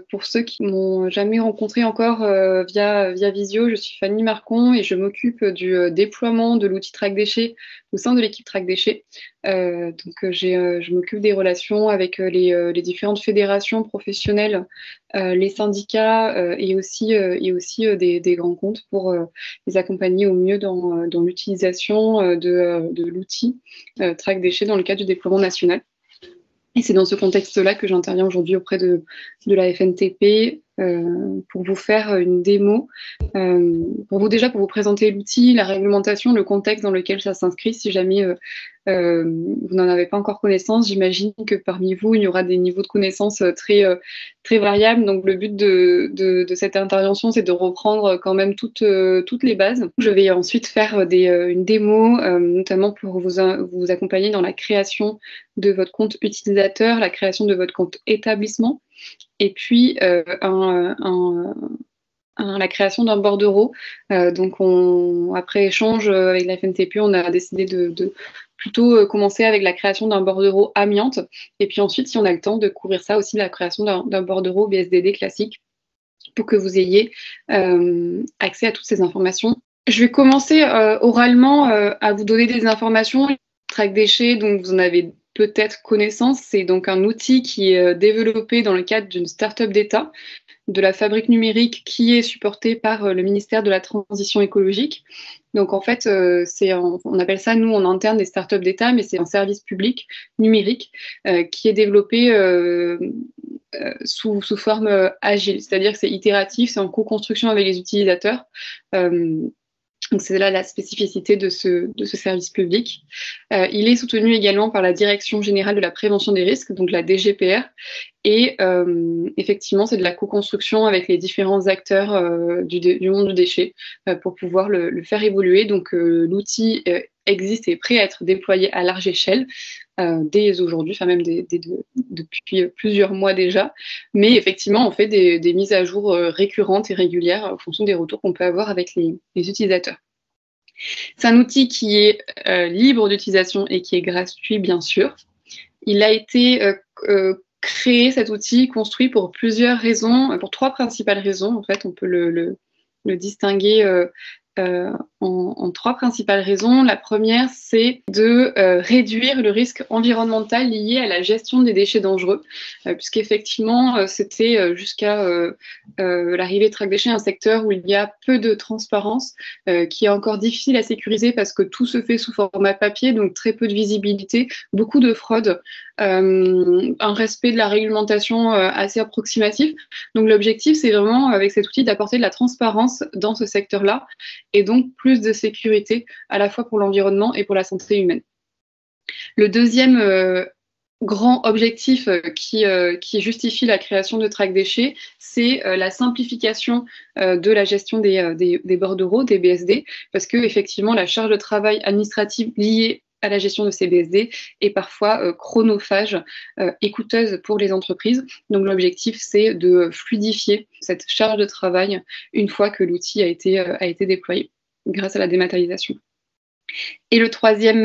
Pour ceux qui m'ont jamais rencontré encore via Visio, je suis Fanny Marcon et je m'occupe du déploiement de l'outil Track Déchets au sein de l'équipe Track Déchets. Je m'occupe des relations avec les différentes fédérations professionnelles, les syndicats et aussi des grands comptes pour les accompagner au mieux dans l'utilisation de l'outil Track Déchets dans le cadre du déploiement national. Et c'est dans ce contexte-là que j'interviens aujourd'hui auprès de la FNTP pour vous faire une démo, pour vous présenter l'outil, la réglementation, le contexte dans lequel ça s'inscrit. Si jamais vous n'en avez pas encore connaissance, j'imagine que parmi vous, il y aura des niveaux de connaissances très variables. Donc le but de cette intervention, c'est de reprendre quand même toutes les bases. Je vais ensuite faire une démo, notamment pour vous accompagner dans la création de votre compte utilisateur, la création de votre compte établissement, et puis la création d'un bordereau. Donc, après échange avec la FNTP, on a décidé de plutôt commencer avec la création d'un bordereau amiante, et puis ensuite, si on a le temps, de couvrir ça aussi, la création d'un bordereau BSDD classique, pour que vous ayez accès à toutes ces informations. Je vais commencer oralement à vous donner des informations. Track Déchets, donc vous en avez peut-être connaissance, c'est donc un outil qui est développé dans le cadre d'une start-up d'État, de la fabrique numérique, qui est supportée par le ministère de la Transition écologique. Donc en fait, on appelle ça, nous, en interne, des start-up d'État, mais c'est un service public numérique qui est développé sous forme agile, c'est-à-dire que c'est itératif, c'est en co-construction avec les utilisateurs. Donc c'est là la spécificité de ce service public. Il est soutenu également par la Direction générale de la prévention des risques, donc la DGPR, et effectivement c'est de la co-construction avec les différents acteurs du monde du déchet pour pouvoir le faire évoluer. Donc l'outil existe et est prêt à être déployé à large échelle dès aujourd'hui, enfin même depuis plusieurs mois déjà. Mais effectivement, on fait des mises à jour récurrentes et régulières en fonction des retours qu'on peut avoir avec les utilisateurs. C'est un outil qui est libre d'utilisation et qui est gratuit, bien sûr. Il a été créé, cet outil, construit pour plusieurs raisons, pour trois principales raisons. En fait, on peut le distinguer en trois principales raisons. La première, c'est de réduire le risque environnemental lié à la gestion des déchets dangereux, puisqu'effectivement, c'était jusqu'à l'arrivée de Track Déchets un secteur où il y a peu de transparence, qui est encore difficile à sécuriser parce que tout se fait sous format papier, donc très peu de visibilité, beaucoup de fraude, un respect de la réglementation assez approximatif. Donc l'objectif, c'est vraiment, avec cet outil, d'apporter de la transparence dans ce secteur-là, et donc plus de sécurité à la fois pour l'environnement et pour la santé humaine. Le deuxième grand objectif qui justifie la création de Track Déchets, c'est la simplification de la gestion des bordereaux, des BSD, parce que effectivement la charge de travail administrative liée à la gestion de ces BSD est parfois chronophage et coûteuse pour les entreprises. Donc l'objectif, c'est de fluidifier cette charge de travail une fois que l'outil a été déployé grâce à la dématérialisation. Et le troisième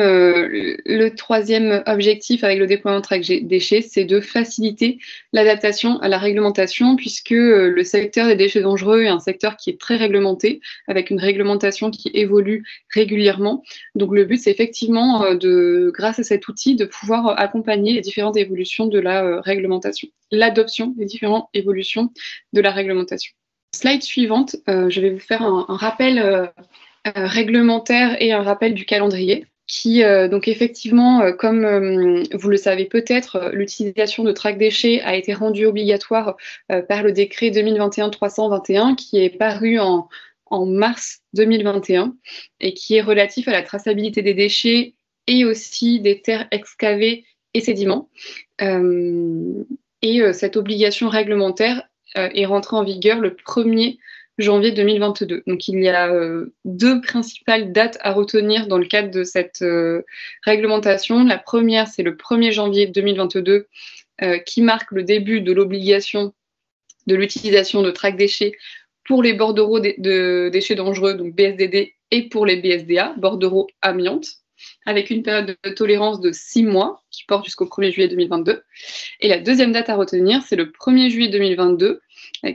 objectif avec le déploiement de Track Déchets, c'est de faciliter l'adaptation à la réglementation, puisque le secteur des déchets dangereux est un secteur qui est très réglementé, avec une réglementation qui évolue régulièrement. Donc le but, c'est effectivement, grâce à cet outil, de pouvoir accompagner les différentes évolutions de la réglementation, l'adoption des différentes évolutions de la réglementation. Slide suivante, je vais vous faire un rappel réglementaire et un rappel du calendrier qui, donc effectivement, comme vous le savez peut-être, l'utilisation de Track Déchets a été rendue obligatoire par le décret 2021-321 qui est paru en mars 2021 et qui est relatif à la traçabilité des déchets et aussi des terres excavées et sédiments. Cette obligation réglementaire est rentrée en vigueur le 1er janvier 2022. Donc il y a deux principales dates à retenir dans le cadre de cette réglementation. La première, c'est le 1er janvier 2022 qui marque le début de l'obligation de l'utilisation de Track Déchets pour les bordereaux de déchets dangereux, donc BSDD, et pour les BSDA, bordereaux amiantes. avec une période de tolérance de 6 mois, qui porte jusqu'au 1er juillet 2022. Et la deuxième date à retenir, c'est le 1er juillet 2022,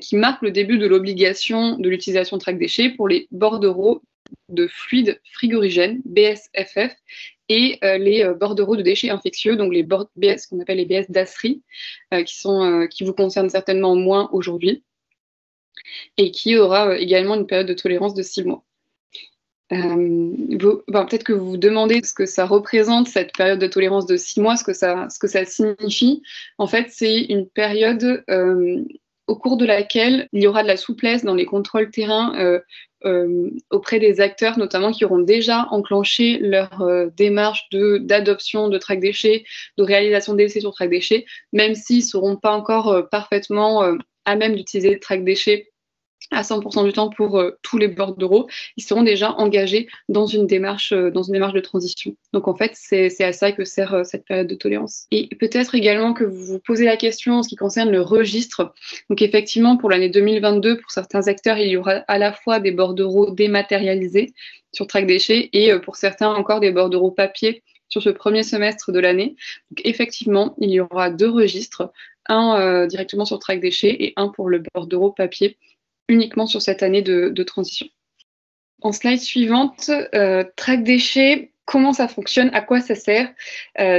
qui marque le début de l'obligation de l'utilisation de track déchets pour les bordereaux de fluides frigorigènes, BSFF, et les bordereaux de déchets infectieux, donc les BS, qu'on appelle les BS d'Asri, qui vous concernent certainement moins aujourd'hui, et qui aura également une période de tolérance de 6 mois. Peut-être que vous vous demandez ce que ça représente, cette période de tolérance de 6 mois, ce que ça signifie. En fait, c'est une période au cours de laquelle il y aura de la souplesse dans les contrôles terrain auprès des acteurs, notamment qui auront déjà enclenché leur démarche d'adoption de track déchets, de réalisation d'essais sur track déchets, même s'ils ne seront pas encore parfaitement à même d'utiliser track déchets à 100% du temps pour tous les bordereaux, ils seront déjà engagés dans une démarche de transition. Donc en fait, c'est à ça que sert cette période de tolérance. Et peut-être également que vous vous posez la question en ce qui concerne le registre. Donc effectivement, pour l'année 2022, pour certains acteurs, il y aura à la fois des bordereaux dématérialisés sur track déchets et pour certains encore des bordereaux papier sur ce premier semestre de l'année. Donc effectivement, il y aura 2 registres, un directement sur track déchets et un pour le bordereau papier, uniquement sur cette année de transition. En slide suivante, track déchets, comment ça fonctionne, à quoi ça sert?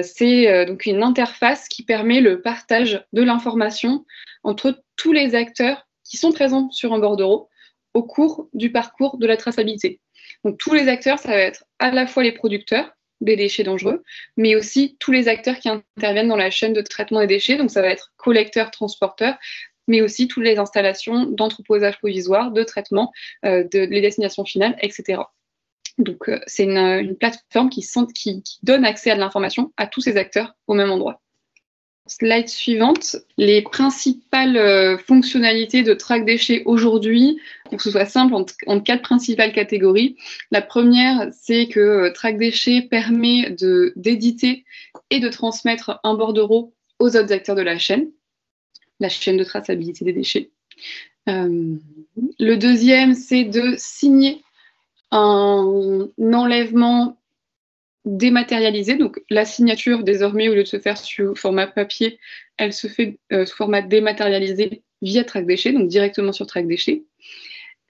C'est donc une interface qui permet le partage de l'information entre tous les acteurs qui sont présents sur un bordereau au cours du parcours de la traçabilité. Donc tous les acteurs, ça va être à la fois les producteurs des déchets dangereux, mais aussi tous les acteurs qui interviennent dans la chaîne de traitement des déchets. Donc ça va être collecteurs, transporteurs, mais aussi toutes les installations d'entreposage provisoire, de traitement, les destinations finales, etc. Donc, c'est une plateforme qui donne accès à de l'information à tous ces acteurs au même endroit. Slide suivante, les principales fonctionnalités de track déchets aujourd'hui, pour que ce soit simple, en 4 principales catégories. La première, c'est que track déchets permet d'éditer et de transmettre un bordereau aux autres acteurs de la chaîne de traçabilité des déchets. Le deuxième, c'est de signer un enlèvement dématérialisé. Donc, la signature, désormais, au lieu de se faire sous format papier, elle se fait sous format dématérialisé via track déchets, donc directement sur track déchets.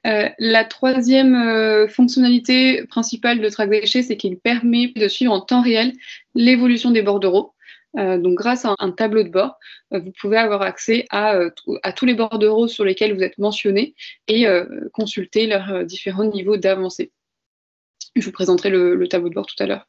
La troisième fonctionnalité principale de track déchets, c'est qu'il permet de suivre en temps réel l'évolution des bordereaux. Donc, grâce à un tableau de bord, vous pouvez avoir accès à tous les bordereaux sur lesquels vous êtes mentionné et consulter leurs différents niveaux d'avancée. Je vous présenterai le tableau de bord tout à l'heure.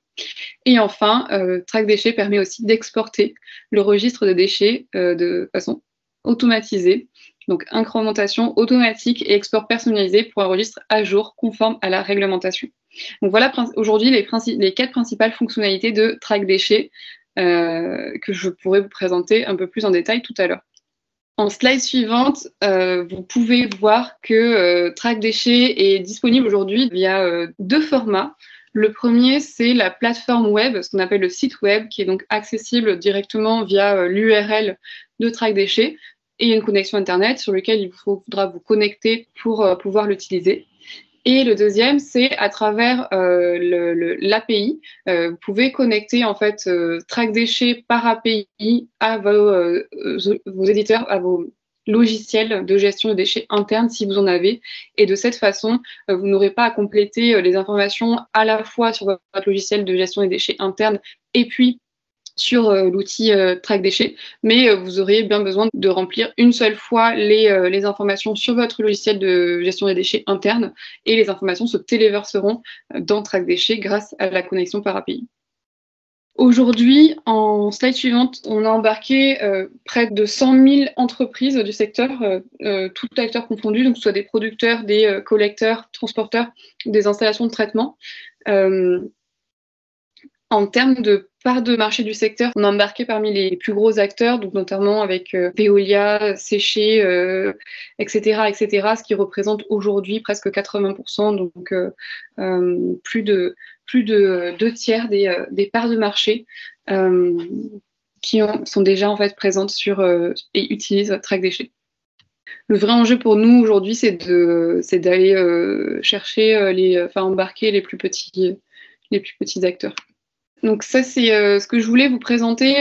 Et enfin, track déchets permet aussi d'exporter le registre de déchets de façon automatisée. Donc, incrémentation automatique et export personnalisé pour un registre à jour conforme à la réglementation. Donc, voilà aujourd'hui les 4 principales fonctionnalités de track déchets que je pourrais vous présenter un peu plus en détail tout à l'heure. En slide suivante, vous pouvez voir que track déchets est disponible aujourd'hui via 2 formats. Le premier, c'est la plateforme web, ce qu'on appelle le site web, qui est donc accessible directement via l'URL de track déchets et une connexion Internet sur lequel il faudra vous connecter pour pouvoir l'utiliser. Et le deuxième, c'est à travers l'API. Vous pouvez connecter en fait track déchets par API à vos éditeurs, à vos logiciels de gestion de déchets internes si vous en avez. Et de cette façon, vous n'aurez pas à compléter les informations à la fois sur votre logiciel de gestion des déchets internes et puis sur l'outil track déchets, mais vous auriez bien besoin de remplir une seule fois les informations sur votre logiciel de gestion des déchets interne et les informations se téléverseront dans track déchets grâce à la connexion par API. Aujourd'hui, en slide suivante, on a embarqué près de 100 000 entreprises du secteur, tout acteurs confondus, donc que ce soit des producteurs, des collecteurs, transporteurs, des installations de traitement. En termes de part de marché du secteur, on a embarqué parmi les plus gros acteurs, donc notamment avec Veolia, Séché, etc., ce qui représente aujourd'hui presque 80%, donc plus de 2 tiers des parts de marché qui sont déjà en fait présentes sur et utilisent track déchets. Le vrai enjeu pour nous aujourd'hui, c'est d'aller chercher embarquer les plus petits acteurs. Donc ça, c'est ce que je voulais vous présenter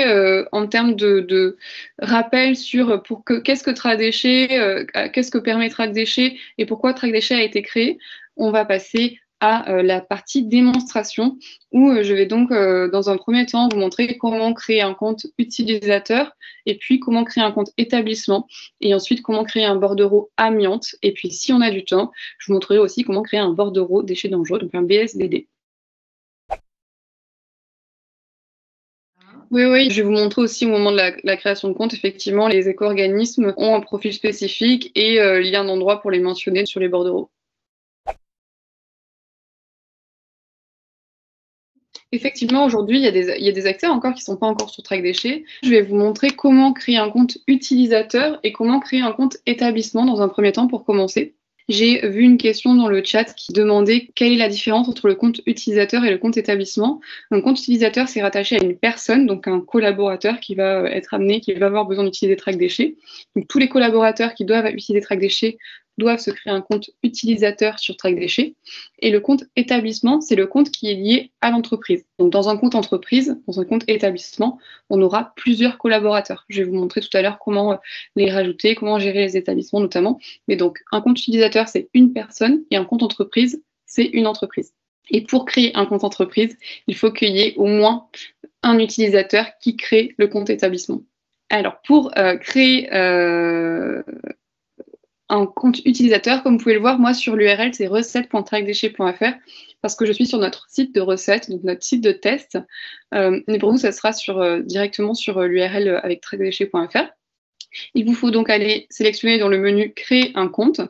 en termes de rappel sur qu'est-ce que TrackDéchet, qu'est-ce que permet TrackDéchet et pourquoi TrackDéchet a été créé. On va passer à la partie démonstration où je vais donc dans un premier temps vous montrer comment créer un compte utilisateur et puis comment créer un compte établissement et ensuite comment créer un bordereau amiante et puis si on a du temps, je vous montrerai aussi comment créer un bordereau déchets dangereux, donc un BSDD. Oui, oui, je vais vous montrer aussi au moment de la création de compte, effectivement, les éco-organismes ont un profil spécifique et il y a un endroit pour les mentionner sur les bordereaux. Effectivement, aujourd'hui, il y a des acteurs encore qui ne sont pas encore sur TrackDéchet. Je vais vous montrer comment créer un compte utilisateur et comment créer un compte établissement dans un premier temps pour commencer. J'ai vu une question dans le chat qui demandait quelle est la différence entre le compte utilisateur et le compte établissement. Un compte utilisateur, c'est rattaché à une personne, donc un collaborateur qui va être amené, qui va avoir besoin d'utiliser TrackDéchet. Donc tous les collaborateurs qui doivent utiliser TrackDéchet doivent se créer un compte utilisateur sur TrackDéchet. Et le compte établissement, c'est le compte qui est lié à l'entreprise. Donc dans un compte entreprise, dans un compte établissement, on aura plusieurs collaborateurs. Je vais vous montrer tout à l'heure comment les rajouter, comment gérer les établissements notamment. Mais donc un compte utilisateur, c'est une personne et un compte entreprise, c'est une entreprise. Et pour créer un compte entreprise, il faut qu'il y ait au moins un utilisateur qui crée le compte établissement. Alors pour créer un compte utilisateur, comme vous pouvez le voir, moi sur l'URL, c'est recettes.trackdéchet.fr parce que je suis sur notre site de recettes, donc notre site de test. Mais pour vous, ça sera directement sur l'URL avec trackdéchet.fr. Il vous faut donc aller sélectionner dans le menu Créer un compte.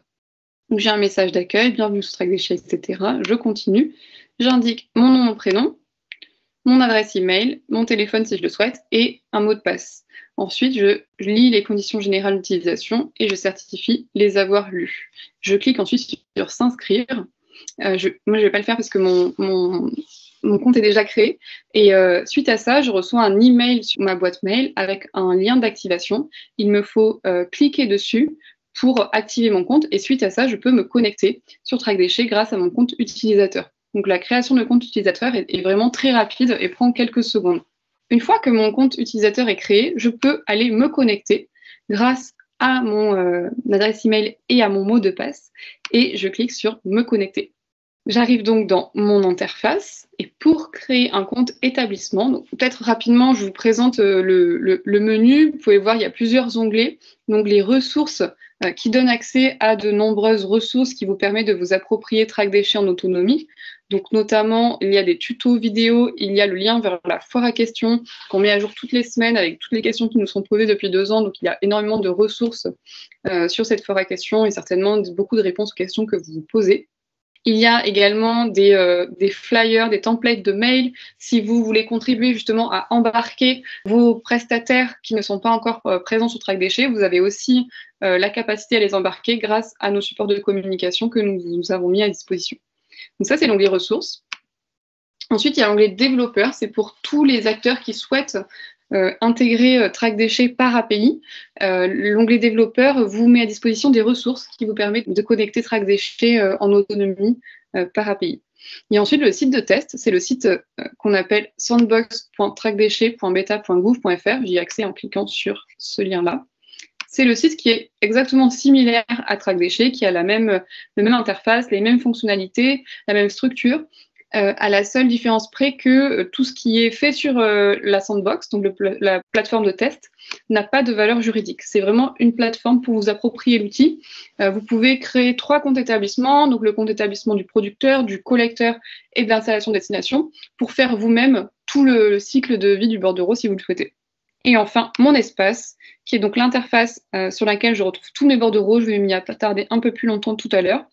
Donc j'ai un message d'accueil, bienvenue sur TrackDéchet, etc. Je continue. J'indique mon nom, mon prénom, mon adresse email, mon téléphone si je le souhaite et un mot de passe. Ensuite, je lis les conditions générales d'utilisation et je certifie les avoir lues. Je clique ensuite sur s'inscrire. Moi, je ne vais pas le faire parce que mon compte est déjà créé. Et suite à ça, je reçois un email sur ma boîte mail avec un lien d'activation. Il me faut cliquer dessus pour activer mon compte. Et suite à ça, je peux me connecter sur TrackDéchet grâce à mon compte utilisateur. Donc la création de compte utilisateur est vraiment très rapide et prend quelques secondes. Une fois que mon compte utilisateur est créé, je peux aller me connecter grâce à mon adresse email et à mon mot de passe et je clique sur me connecter. J'arrive donc dans mon interface et pour créer un compte établissement, donc peut-être rapidement je vous présente le menu. Vous pouvez voir il y a plusieurs onglets, donc les ressources qui donnent accès à de nombreuses ressources qui vous permettent de vous approprier TrackDéchet en autonomie. Donc notamment, il y a des tutos vidéo, il y a le lien vers la foire à questions qu'on met à jour toutes les semaines avec toutes les questions qui nous sont posées depuis 2 ans. Donc il y a énormément de ressources sur cette foire à questions et certainement beaucoup de réponses aux questions que vous vous posez. Il y a également des flyers, des templates de mails. Si vous voulez contribuer justement à embarquer vos prestataires qui ne sont pas encore présents sur TrackDéchet, vous avez aussi la capacité à les embarquer grâce à nos supports de communication que nous avons mis à disposition. Donc ça, c'est l'onglet ressources. Ensuite, il y a l'onglet développeurs. C'est pour tous les acteurs qui souhaitent intégrer TrackDéchet par API. L'onglet développeur vous met à disposition des ressources qui vous permettent de connecter TrackDéchet en autonomie par API. Il y a ensuite le site de test, c'est le site qu'on appelle sandbox.trackdéchet.beta.gouv.fr. J'y ai accès en cliquant sur ce lien-là. C'est le site qui est exactement similaire à TrackDéchet, qui a la même interface, les mêmes fonctionnalités, la même structure, à la seule différence près que tout ce qui est fait sur la sandbox, donc la plateforme de test, n'a pas de valeur juridique. C'est vraiment une plateforme pour vous approprier l'outil. Vous pouvez créer 3 comptes établissements, donc le compte établissement du producteur, du collecteur et de l'installation destination, pour faire vous-même tout le cycle de vie du bordereau si vous le souhaitez. Et enfin, mon espace, qui est donc l'interface sur laquelle je retrouve tous mes bordereaux. Je vais m'y attarder un peu plus longtemps tout à l'heure.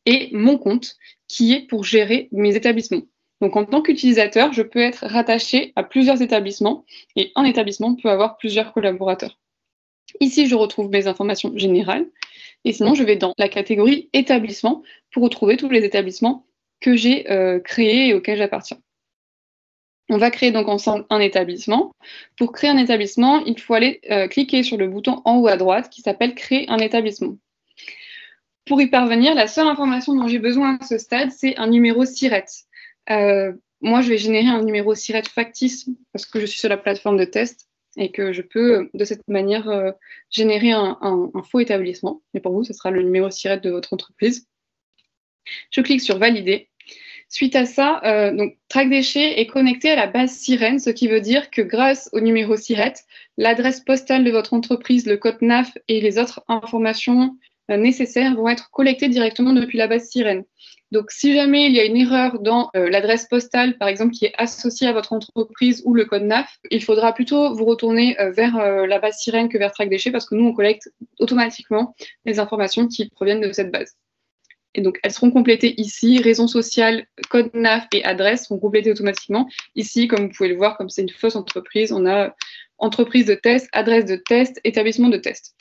Et mon compte, qui est pour gérer mes établissements. Donc, en tant qu'utilisateur, je peux être rattaché à plusieurs établissements et un établissement peut avoir plusieurs collaborateurs. Ici, je retrouve mes informations générales et sinon, je vais dans la catégorie établissement pour retrouver tous les établissements que j'ai créés et auxquels j'appartiens. On va créer donc ensemble un établissement. Pour créer un établissement, il faut aller cliquer sur le bouton en haut à droite qui s'appelle « Créer un établissement ». Pour y parvenir, la seule information dont j'ai besoin à ce stade, c'est un numéro SIRET. moi, je vais générer un numéro SIRET factice parce que je suis sur la plateforme de test et que je peux, de cette manière, générer un faux établissement. Et pour vous, ce sera le numéro SIRET de votre entreprise. Je clique sur Valider. Suite à ça, donc Track Déchets est connecté à la base Sirène, ce qui veut dire que grâce au numéro SIRET, l'adresse postale de votre entreprise, le code NAF et les autres informations nécessaires vont être collectées directement depuis la base Sirène. Donc, si jamais il y a une erreur dans l'adresse postale, par exemple, qui est associée à votre entreprise ou le code NAF, il faudra plutôt vous retourner vers la base Sirène que vers Track Déchets parce que nous, on collecte automatiquement les informations qui proviennent de cette base. Et donc, elles seront complétées ici. Raison sociale, code NAF et adresse seront complétées automatiquement. Ici, comme vous pouvez le voir, comme c'est une fausse entreprise, on a entreprise de test, adresse de test, établissement de test.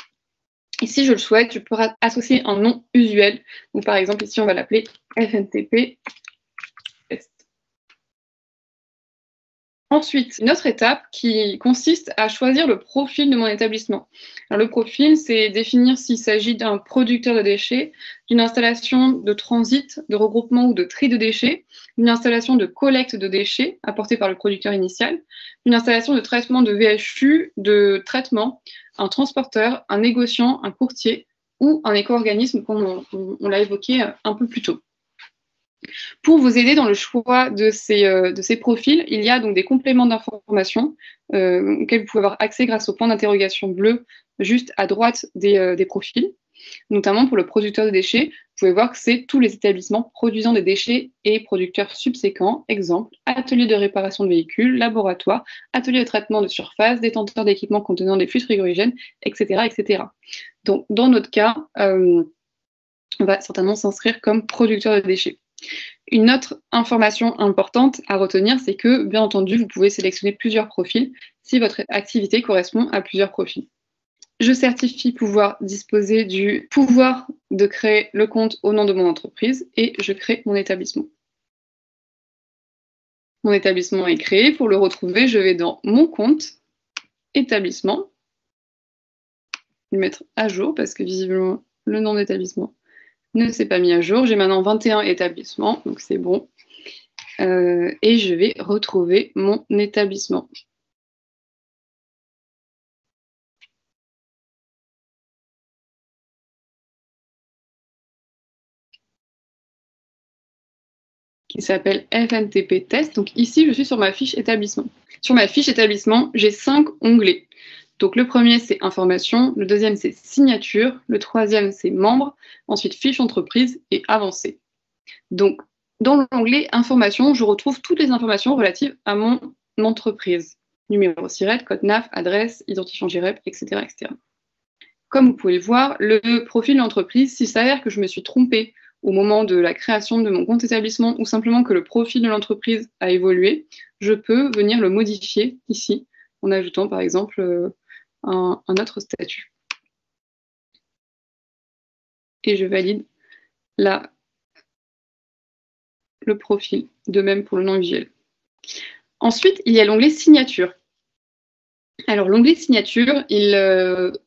Et si je le souhaite, je peux associer un nom usuel. Donc, par exemple, ici, on va l'appeler FNTP test. Ensuite, une autre étape qui consiste à choisir le profil de mon établissement. Alors, le profil, c'est définir s'il s'agit d'un producteur de déchets, d'une installation de transit, de regroupement ou de tri de déchets, d'une installation de collecte de déchets apportée par le producteur initial, d'une installation de traitement de VHU, de traitement, un transporteur, un négociant, un courtier ou un éco-organisme, comme on l'a évoqué un peu plus tôt. Pour vous aider dans le choix de ces profils, il y a donc des compléments d'information auxquels vous pouvez avoir accès grâce au point d'interrogation bleu juste à droite des profils. Notamment pour le producteur de déchets, vous pouvez voir que c'est tous les établissements produisant des déchets et producteurs subséquents. Exemple, atelier de réparation de véhicules, laboratoire, atelier de traitement de surface, détenteur d'équipements contenant des flux frigorigènes, etc., etc. Donc, dans notre cas, on va certainement s'inscrire comme producteur de déchets. Une autre information importante à retenir, c'est que, bien entendu, vous pouvez sélectionner plusieurs profils si votre activité correspond à plusieurs profils. Je certifie pouvoir disposer du pouvoir de créer le compte au nom de mon entreprise et je crée mon établissement. Mon établissement est créé. Pour le retrouver, je vais dans mon compte, établissement, le mettre à jour parce que visiblement, le nom d'établissement ne s'est pas mis à jour. J'ai maintenant 21 établissements, donc c'est bon. Et je vais retrouver mon établissement. Qui s'appelle FNTP Test. Donc ici, je suis sur ma fiche établissement. Sur ma fiche établissement, j'ai 5 onglets. Donc le premier, c'est information, le deuxième, c'est signature, le troisième, c'est membre, ensuite fiche entreprise et avancée. Donc dans l'onglet information, je retrouve toutes les informations relatives à mon entreprise. Numéro SIRET, code NAF, adresse, identifiant GREP, etc., etc. Comme vous pouvez le voir, le profil de l'entreprise, s'il s'avère que je me suis trompée au moment de la création de mon compte établissement ou simplement que le profil de l'entreprise a évolué, je peux venir le modifier ici en ajoutant par exemple un autre statut. Et je valide là le profil, de même pour le nom visuel. Ensuite, il y a l'onglet signature. Alors l'onglet signature, il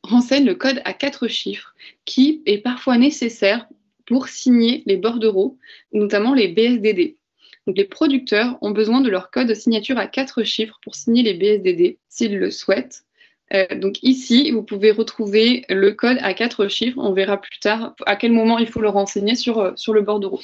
renseigne le code à 4 chiffres qui est parfois nécessaire pour signer les bordereaux, notamment les BSDD. Donc les producteurs ont besoin de leur code de signature à 4 chiffres pour signer les BSDD s'ils le souhaitent. Donc ici, vous pouvez retrouver le code à 4 chiffres. On verra plus tard à quel moment il faut le renseigner sur le bordereau.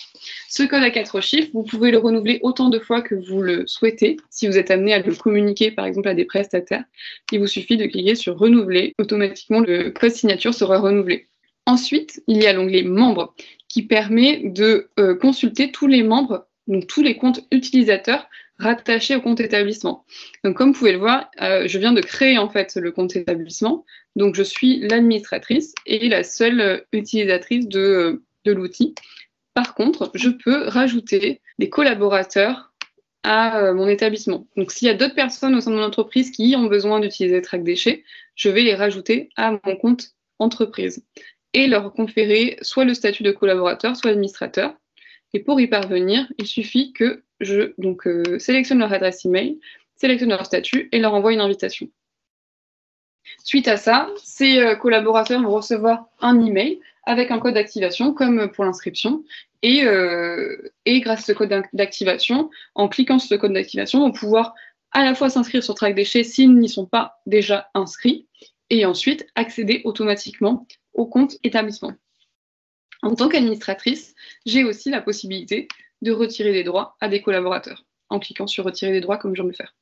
Ce code à 4 chiffres, vous pouvez le renouveler autant de fois que vous le souhaitez. Si vous êtes amené à le communiquer, par exemple, à des prestataires, il vous suffit de cliquer sur « Renouveler ». Automatiquement, le code signature sera renouvelé. Ensuite, il y a l'onglet « Membres » qui permet de consulter tous les membres, donc tous les comptes utilisateurs rattaché au compte établissement. Donc, comme vous pouvez le voir, je viens de créer en fait le compte établissement. Donc, je suis l'administratrice et la seule utilisatrice de l'outil. Par contre, je peux rajouter des collaborateurs à mon établissement. Donc, s'il y a d'autres personnes au sein de mon entreprise qui ont besoin d'utiliser Track Déchets, je vais les rajouter à mon compte entreprise et leur conférer soit le statut de collaborateur, soit administrateur. Et pour y parvenir, il suffit que je sélectionne leur adresse email, sélectionne leur statut et leur envoie une invitation. Suite à ça, ces collaborateurs vont recevoir un email avec un code d'activation comme pour l'inscription Et grâce à ce code d'activation, en cliquant sur ce code d'activation, on va pouvoir à la fois s'inscrire sur Track Déchets s'ils n'y sont pas déjà inscrits, et ensuite accéder automatiquement au compte établissement. En tant qu'administratrice, j'ai aussi la possibilité de retirer des droits à des collaborateurs, en cliquant sur retirer des droits comme je viens de le faire.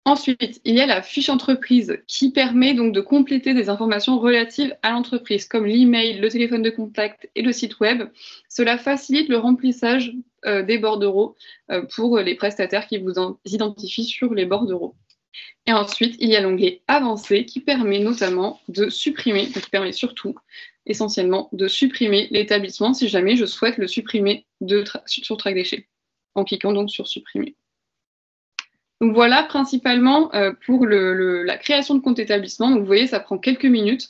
Ensuite, il y a la fiche entreprise qui permet donc de compléter des informations relatives à l'entreprise, comme l'email, le téléphone de contact et le site web. Cela facilite le remplissage des bordereaux pour les prestataires qui vous identifient sur les bordereaux. Et ensuite, il y a l'onglet Avancé qui permet notamment de supprimer, qui permet surtout, essentiellement, de supprimer l'établissement si jamais je souhaite le supprimer sur Track Déchets, en cliquant donc sur Supprimer. Donc voilà principalement pour la création de compte établissement. Donc vous voyez, ça prend quelques minutes.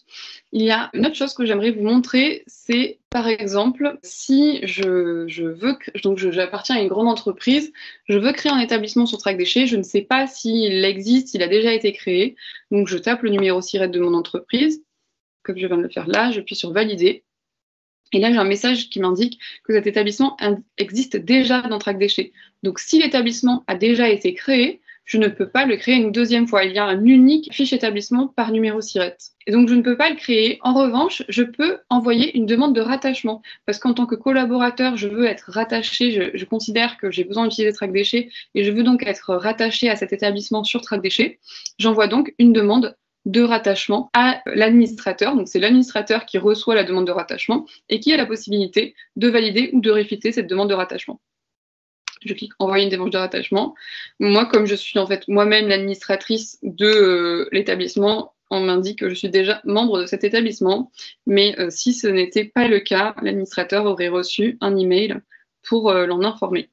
Il y a une autre chose que j'aimerais vous montrer, c'est par exemple, si j'appartiens à une grande entreprise, je veux créer un établissement sur Track Déchets, je ne sais pas s'il existe, s'il a déjà été créé. Donc je tape le numéro SIRET de mon entreprise, comme je viens de le faire là, j'appuie sur Valider. Et là, j'ai un message qui m'indique que cet établissement existe déjà dans Track Déchets. Donc, si l'établissement a déjà été créé, je ne peux pas le créer une deuxième fois. Il y a un unique fiche établissement par numéro SIRET. Et donc, je ne peux pas le créer. En revanche, je peux envoyer une demande de rattachement. Parce qu'en tant que collaborateur, je veux être rattaché. Je considère que j'ai besoin d'utiliser Track Déchets et je veux donc être rattaché à cet établissement sur Track Déchets. J'envoie donc une demande de rattachement à l'administrateur. Donc, c'est l'administrateur qui reçoit la demande de rattachement et qui a la possibilité de valider ou de réfuter cette demande de rattachement. Je clique Envoyer une demande de rattachement. Moi, comme je suis en fait moi-même l'administratrice de l'établissement, on m'indique que je suis déjà membre de cet établissement. Mais si ce n'était pas le cas, l'administrateur aurait reçu un email pour l'en informer.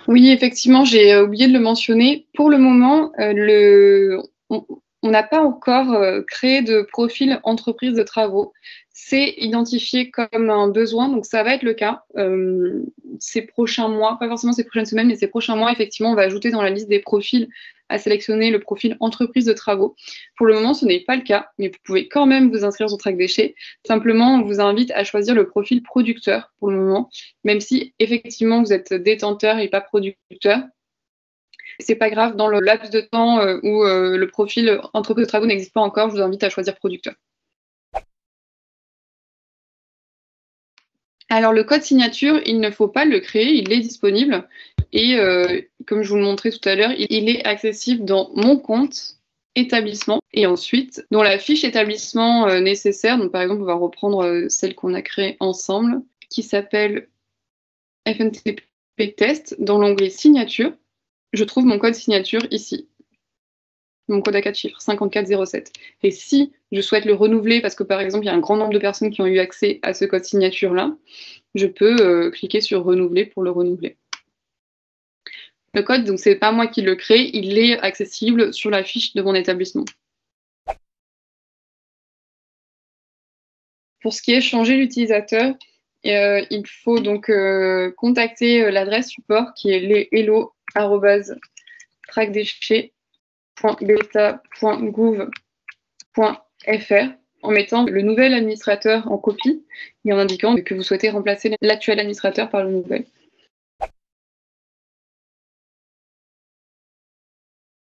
Oui, effectivement, j'ai oublié de le mentionner. Pour le moment, on n'a pas encore créé de profil entreprise de travaux. C'est identifié comme un besoin, donc ça va être le cas ces prochains mois, pas forcément ces prochaines semaines, mais ces prochains mois, effectivement, on va ajouter dans la liste des profils à sélectionner le profil entreprise de travaux. Pour le moment, ce n'est pas le cas, mais vous pouvez quand même vous inscrire sur Track Déchets. Simplement, on vous invite à choisir le profil producteur pour le moment, même si effectivement vous êtes détenteur et pas producteur. C'est pas grave, dans le laps de temps où le profil entreprise de travaux n'existe pas encore, je vous invite à choisir producteur. Alors le code signature, il ne faut pas le créer, il est disponible. Et comme je vous le montrais tout à l'heure, il est accessible dans Mon compte établissement. Et ensuite, dans la fiche établissement nécessaire, donc par exemple, on va reprendre celle qu'on a créée ensemble, qui s'appelle FNTP Test, dans l'onglet Signature. Je trouve mon code signature ici. Mon code à 4 chiffres, 5407. Et si je souhaite le renouveler, parce que par exemple, il y a un grand nombre de personnes qui ont eu accès à ce code signature-là, je peux cliquer sur renouveler pour le renouveler. Le code, donc c'est pas moi qui le crée, il est accessible sur la fiche de mon établissement. Pour ce qui est changer l'utilisateur, il faut donc contacter l'adresse support qui est hello@trackdéchets.beta.gouv.fr en mettant le nouvel administrateur en copie et en indiquant que vous souhaitez remplacer l'actuel administrateur par le nouvel.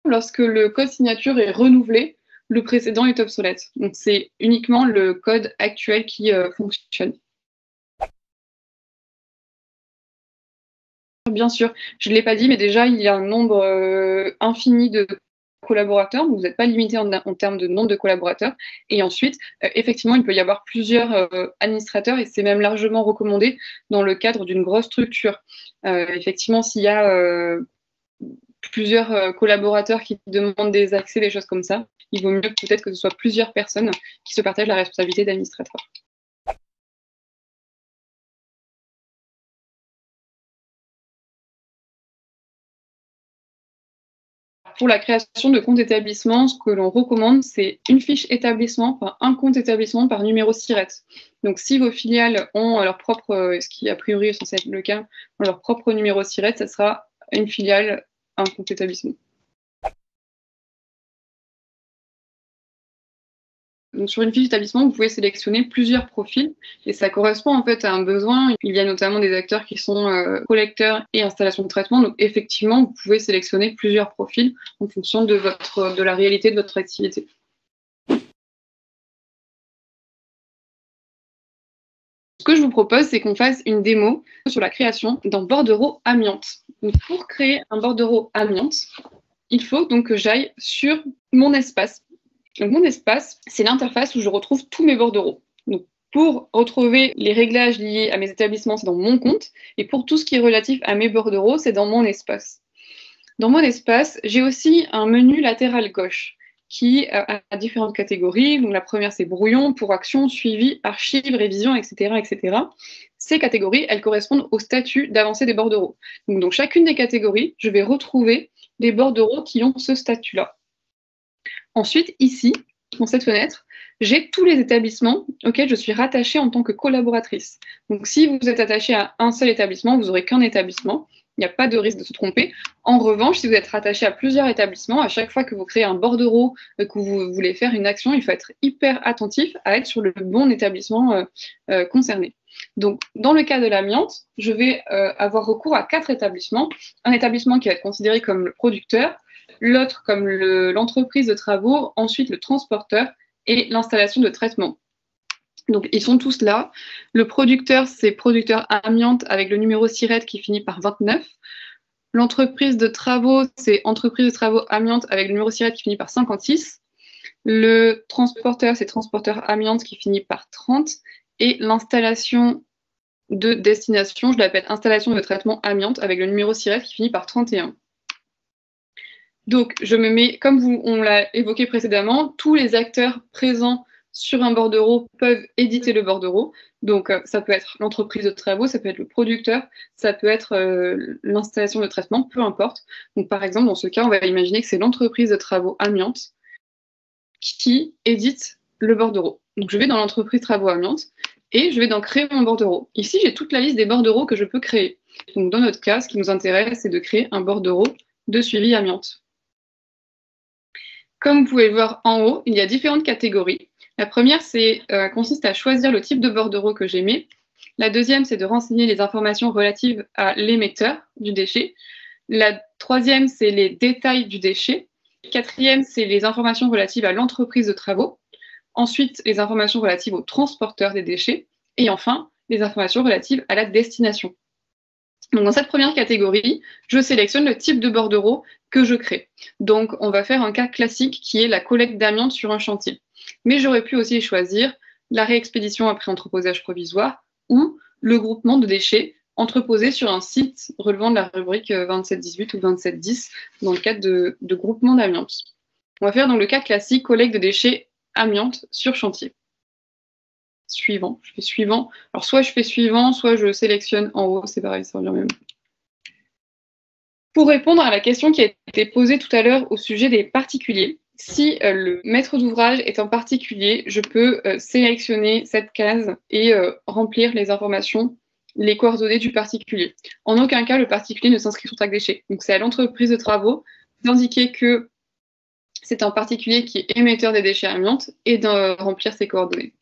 Lorsque le code signature est renouvelé, le précédent est obsolète. Donc c'est uniquement le code actuel qui fonctionne. Bien sûr, je ne l'ai pas dit, mais déjà, il y a un nombre infini de collaborateurs, donc vous n'êtes pas limité en termes de nombre de collaborateurs. Et ensuite, effectivement, il peut y avoir plusieurs administrateurs et c'est même largement recommandé dans le cadre d'une grosse structure. Effectivement, s'il y a plusieurs collaborateurs qui demandent des accès, des choses comme ça, il vaut mieux peut-être que ce soit plusieurs personnes qui se partagent la responsabilité d'administrateur. Pour la création de compte établissement, ce que l'on recommande, c'est une fiche établissement, enfin un compte établissement par numéro SIRET. Donc, si vos filiales ont leur propre, ce qui a priori est censé être le cas, ont leur propre numéro SIRET, ça sera une filiale, un compte établissement. Donc sur une fiche d'établissement, vous pouvez sélectionner plusieurs profils et ça correspond en fait à un besoin. Il y a notamment des acteurs qui sont collecteurs et installations de traitement. Donc effectivement, vous pouvez sélectionner plusieurs profils en fonction de la réalité de votre activité. Ce que je vous propose, c'est qu'on fasse une démo sur la création d'un bordereau amiante. Donc, pour créer un bordereau amiante, il faut donc que j'aille sur mon espace. Donc, mon espace, c'est l'interface où je retrouve tous mes bordereaux. Donc, pour retrouver les réglages liés à mes établissements, c'est dans mon compte. Et pour tout ce qui est relatif à mes bordereaux, c'est dans mon espace. Dans mon espace, j'ai aussi un menu latéral gauche qui a différentes catégories. Donc, la première, c'est brouillon, pour action, suivi, archives, révision, etc., etc. Ces catégories, elles correspondent au statut d'avancée des bordereaux. Donc, dans chacune des catégories, je vais retrouver des bordereaux qui ont ce statut-là. Ensuite, ici, dans cette fenêtre, j'ai tous les établissements auxquels je suis rattachée en tant que collaboratrice. Donc, si vous êtes attaché à un seul établissement, vous n'aurez qu'un établissement. Il n'y a pas de risque de se tromper. En revanche, si vous êtes rattaché à plusieurs établissements, à chaque fois que vous créez un bordereau, que vous voulez faire une action, il faut être hyper attentif à être sur le bon établissement concerné. Donc, dans le cas de l'amiante, je vais avoir recours à 4 établissements. Un établissement qui va être considéré comme le producteur, l'autre comme l'entreprise de travaux, ensuite le transporteur et l'installation de traitement. Donc, ils sont tous là. Le producteur, c'est producteur amiante avec le numéro SIRET qui finit par 29. L'entreprise de travaux, c'est entreprise de travaux amiante avec le numéro SIRET qui finit par 56. Le transporteur, c'est transporteur amiante qui finit par 30. Et l'installation de destination, je l'appelle installation de traitement amiante avec le numéro SIRET qui finit par 31. Donc, je me mets, comme on l'a évoqué précédemment, tous les acteurs présents sur un bordereau peuvent éditer le bordereau. Donc, ça peut être l'entreprise de travaux, ça peut être le producteur, ça peut être l'installation de traitement, peu importe. Donc, par exemple, dans ce cas, on va imaginer que c'est l'entreprise de travaux amiante qui édite le bordereau. Donc, je vais dans l'entreprise travaux amiante et je vais dans créer mon bordereau. Ici, j'ai toute la liste des bordereaux que je peux créer. Donc, dans notre cas, ce qui nous intéresse, c'est de créer un bordereau de suivi amiante. Comme vous pouvez le voir en haut, il y a différentes catégories. La première consiste à choisir le type de bordereau que j'émets. La deuxième, c'est de renseigner les informations relatives à l'émetteur du déchet. La troisième, c'est les détails du déchet. Quatrième, c'est les informations relatives à l'entreprise de travaux. Ensuite, les informations relatives au transporteur des déchets. Et enfin, les informations relatives à la destination. Donc, dans cette première catégorie, je sélectionne le type de bordereau que je crée. Donc, on va faire un cas classique qui est la collecte d'amiante sur un chantier. Mais j'aurais pu aussi choisir la réexpédition après entreposage provisoire ou le groupement de déchets entreposés sur un site relevant de la rubrique 2718 ou 2710 dans le cadre de groupement d'amiante. On va faire donc le cas classique, collecte de déchets amiante sur chantier. Suivant, je fais suivant. Alors, soit je fais suivant, soit je sélectionne en haut, c'est pareil, ça revient même. Pour répondre à la question qui a été posée tout à l'heure au sujet des particuliers, si le maître d'ouvrage est un particulier, je peux sélectionner cette case et remplir les informations, les coordonnées du particulier. En aucun cas, le particulier ne s'inscrit sur Track Déchets. Donc, c'est à l'entreprise de travaux d'indiquer que c'est un particulier qui est émetteur des déchets amiantes et de remplir ses coordonnées.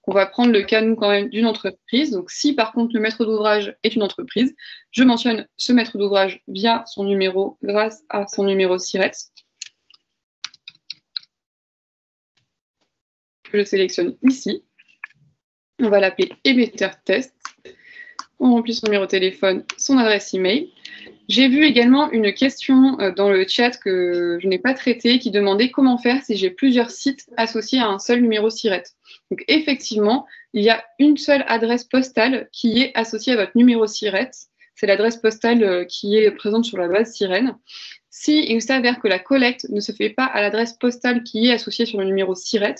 On va prendre le cas, nous, quand même, d'une entreprise. Donc, si, par contre, le maître d'ouvrage est une entreprise, je mentionne ce maître d'ouvrage via son numéro, grâce à son numéro SIRET. Que je sélectionne ici. On va l'appeler émetteur test. On remplit son numéro de téléphone, son adresse email. J'ai vu également une question dans le chat que je n'ai pas traitée qui demandait comment faire si j'ai plusieurs sites associés à un seul numéro SIRET. Donc effectivement, il y a une seule adresse postale qui est associée à votre numéro SIRET. C'est l'adresse postale qui est présente sur la base Sirène. Si il s'avère que la collecte ne se fait pas à l'adresse postale qui est associée sur le numéro SIRET,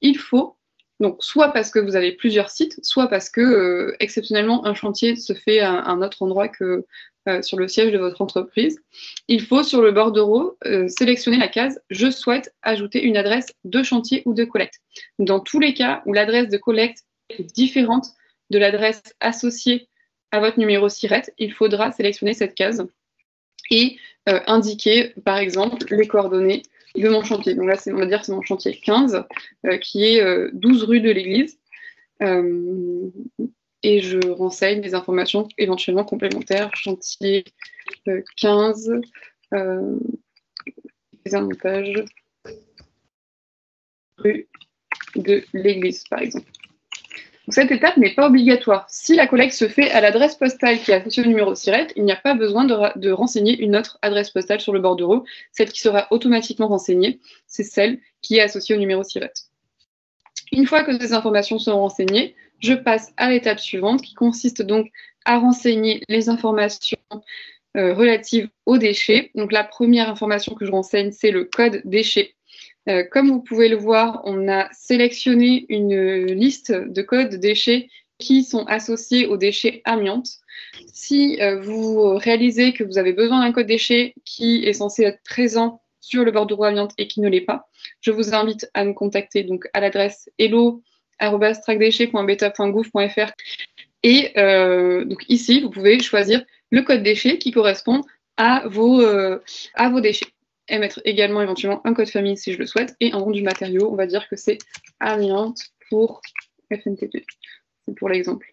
il faut, donc soit parce que vous avez plusieurs sites, soit parce que exceptionnellement un chantier se fait à un autre endroit que sur le siège de votre entreprise, il faut sur le bordereau sélectionner la case « Je souhaite ajouter une adresse de chantier ou de collecte ». Dans tous les cas où l'adresse de collecte est différente de l'adresse associée à votre numéro SIRET, il faudra sélectionner cette case et indiquer, par exemple, les coordonnées de mon chantier. Donc là, on va dire que c'est mon chantier 15, qui est 12 rue de l'Église. Et je renseigne des informations éventuellement complémentaires. Chantier 15, montage, rue de l'Église, par exemple. Donc, cette étape n'est pas obligatoire. Si la collecte se fait à l'adresse postale qui est associée au numéro SIRET, il n'y a pas besoin de renseigner une autre adresse postale sur le bordereau. Celle qui sera automatiquement renseignée, c'est celle qui est associée au numéro SIRET. Une fois que ces informations sont renseignées, je passe à l'étape suivante qui consiste donc à renseigner les informations relatives aux déchets. Donc la première information que je renseigne, c'est le code déchets. Comme vous pouvez le voir, on a sélectionné une liste de codes déchets qui sont associés aux déchets amiante. Si vous réalisez que vous avez besoin d'un code déchet qui est censé être présent sur le bordereau amiante et qui ne l'est pas, je vous invite à me contacter donc à l'adresse hello@tracdéchets.beta.gouv.fr et donc ici, vous pouvez choisir le code déchet qui correspond à vos déchets. Et mettre également éventuellement un code famille si je le souhaite et un nom du matériau. On va dire que c'est amiante pour FNTP. C'est pour l'exemple.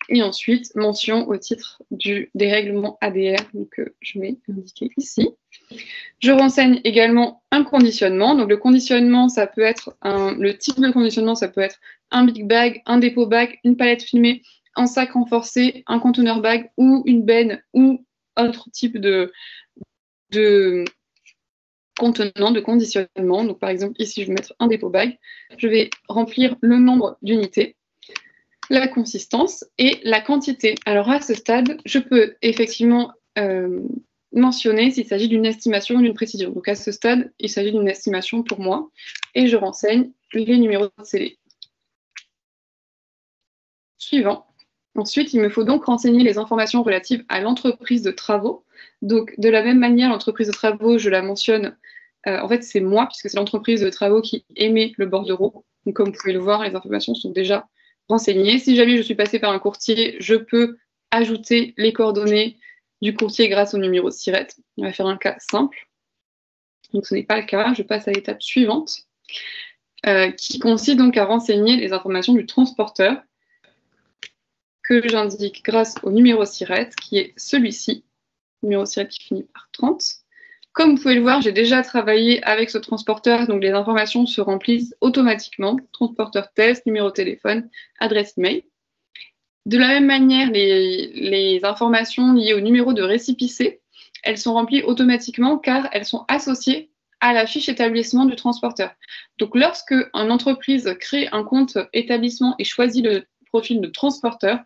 Et ensuite, mention au titre des règlements ADR, donc je vais indiquer ici. Je renseigne également un conditionnement. Donc le conditionnement, ça peut être le type de conditionnement, ça peut être un big bag, un dépôt bag, une palette filmée, un sac renforcé, un conteneur bag ou une benne ou autre type de contenant, de conditionnement. Donc par exemple, ici, je vais mettre un dépôt bag. Je vais remplir le nombre d'unités, la consistance et la quantité. Alors à ce stade, je peux effectivement mentionner s'il s'agit d'une estimation ou d'une précision. Donc à ce stade, il s'agit d'une estimation pour moi et je renseigne les numéros de scellés. Suivant. Ensuite, il me faut donc renseigner les informations relatives à l'entreprise de travaux. Donc de la même manière, l'entreprise de travaux, je la mentionne, en fait c'est moi, puisque c'est l'entreprise de travaux qui émet le bordereau. Donc comme vous pouvez le voir, les informations sont déjà renseignées. Si jamais je suis passée par un courtier, je peux ajouter les coordonnées du courtier grâce au numéro de SIRET. On va faire un cas simple. Donc ce n'est pas le cas, je passe à l'étape suivante, qui consiste donc à renseigner les informations du transporteur que j'indique grâce au numéro SIRET, qui est celui-ci, numéro SIRET qui finit par 30. Comme vous pouvez le voir, j'ai déjà travaillé avec ce transporteur, donc les informations se remplissent automatiquement. Transporteur test, numéro de téléphone, adresse email. De la même manière, les informations liées au numéro de récépissé, elles sont remplies automatiquement car elles sont associées à la fiche établissement du transporteur. Donc lorsque une entreprise crée un compte établissement et choisit le profil de transporteur,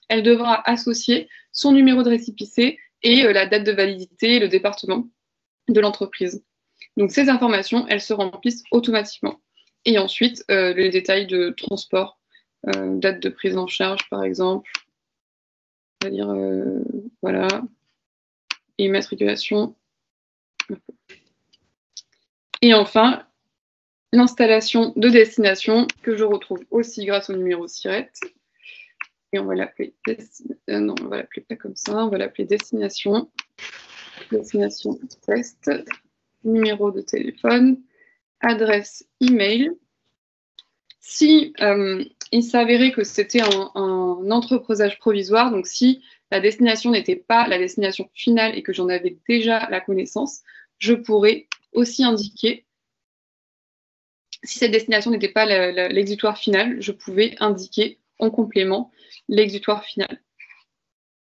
elle devra associer son numéro de récépissé et la date de validité, le département de l'entreprise. Donc ces informations, elles se remplissent automatiquement. Et ensuite, les détails de transport, date de prise en charge par exemple, on va dire voilà, et immatriculation. Et enfin, l'installation de destination que je retrouve aussi grâce au numéro SIRET. Et on va l'appeler non, on va l'appeler pas comme ça, on va l'appeler destination. Destination test, numéro de téléphone, adresse email. Si il s'avérait que c'était un entreposage provisoire, donc si la destination n'était pas la destination finale et que j'en avais déjà la connaissance, je pourrais aussi indiquer, si cette destination n'était pas l'exutoire final, je pouvais indiquer en complément l'exutoire final,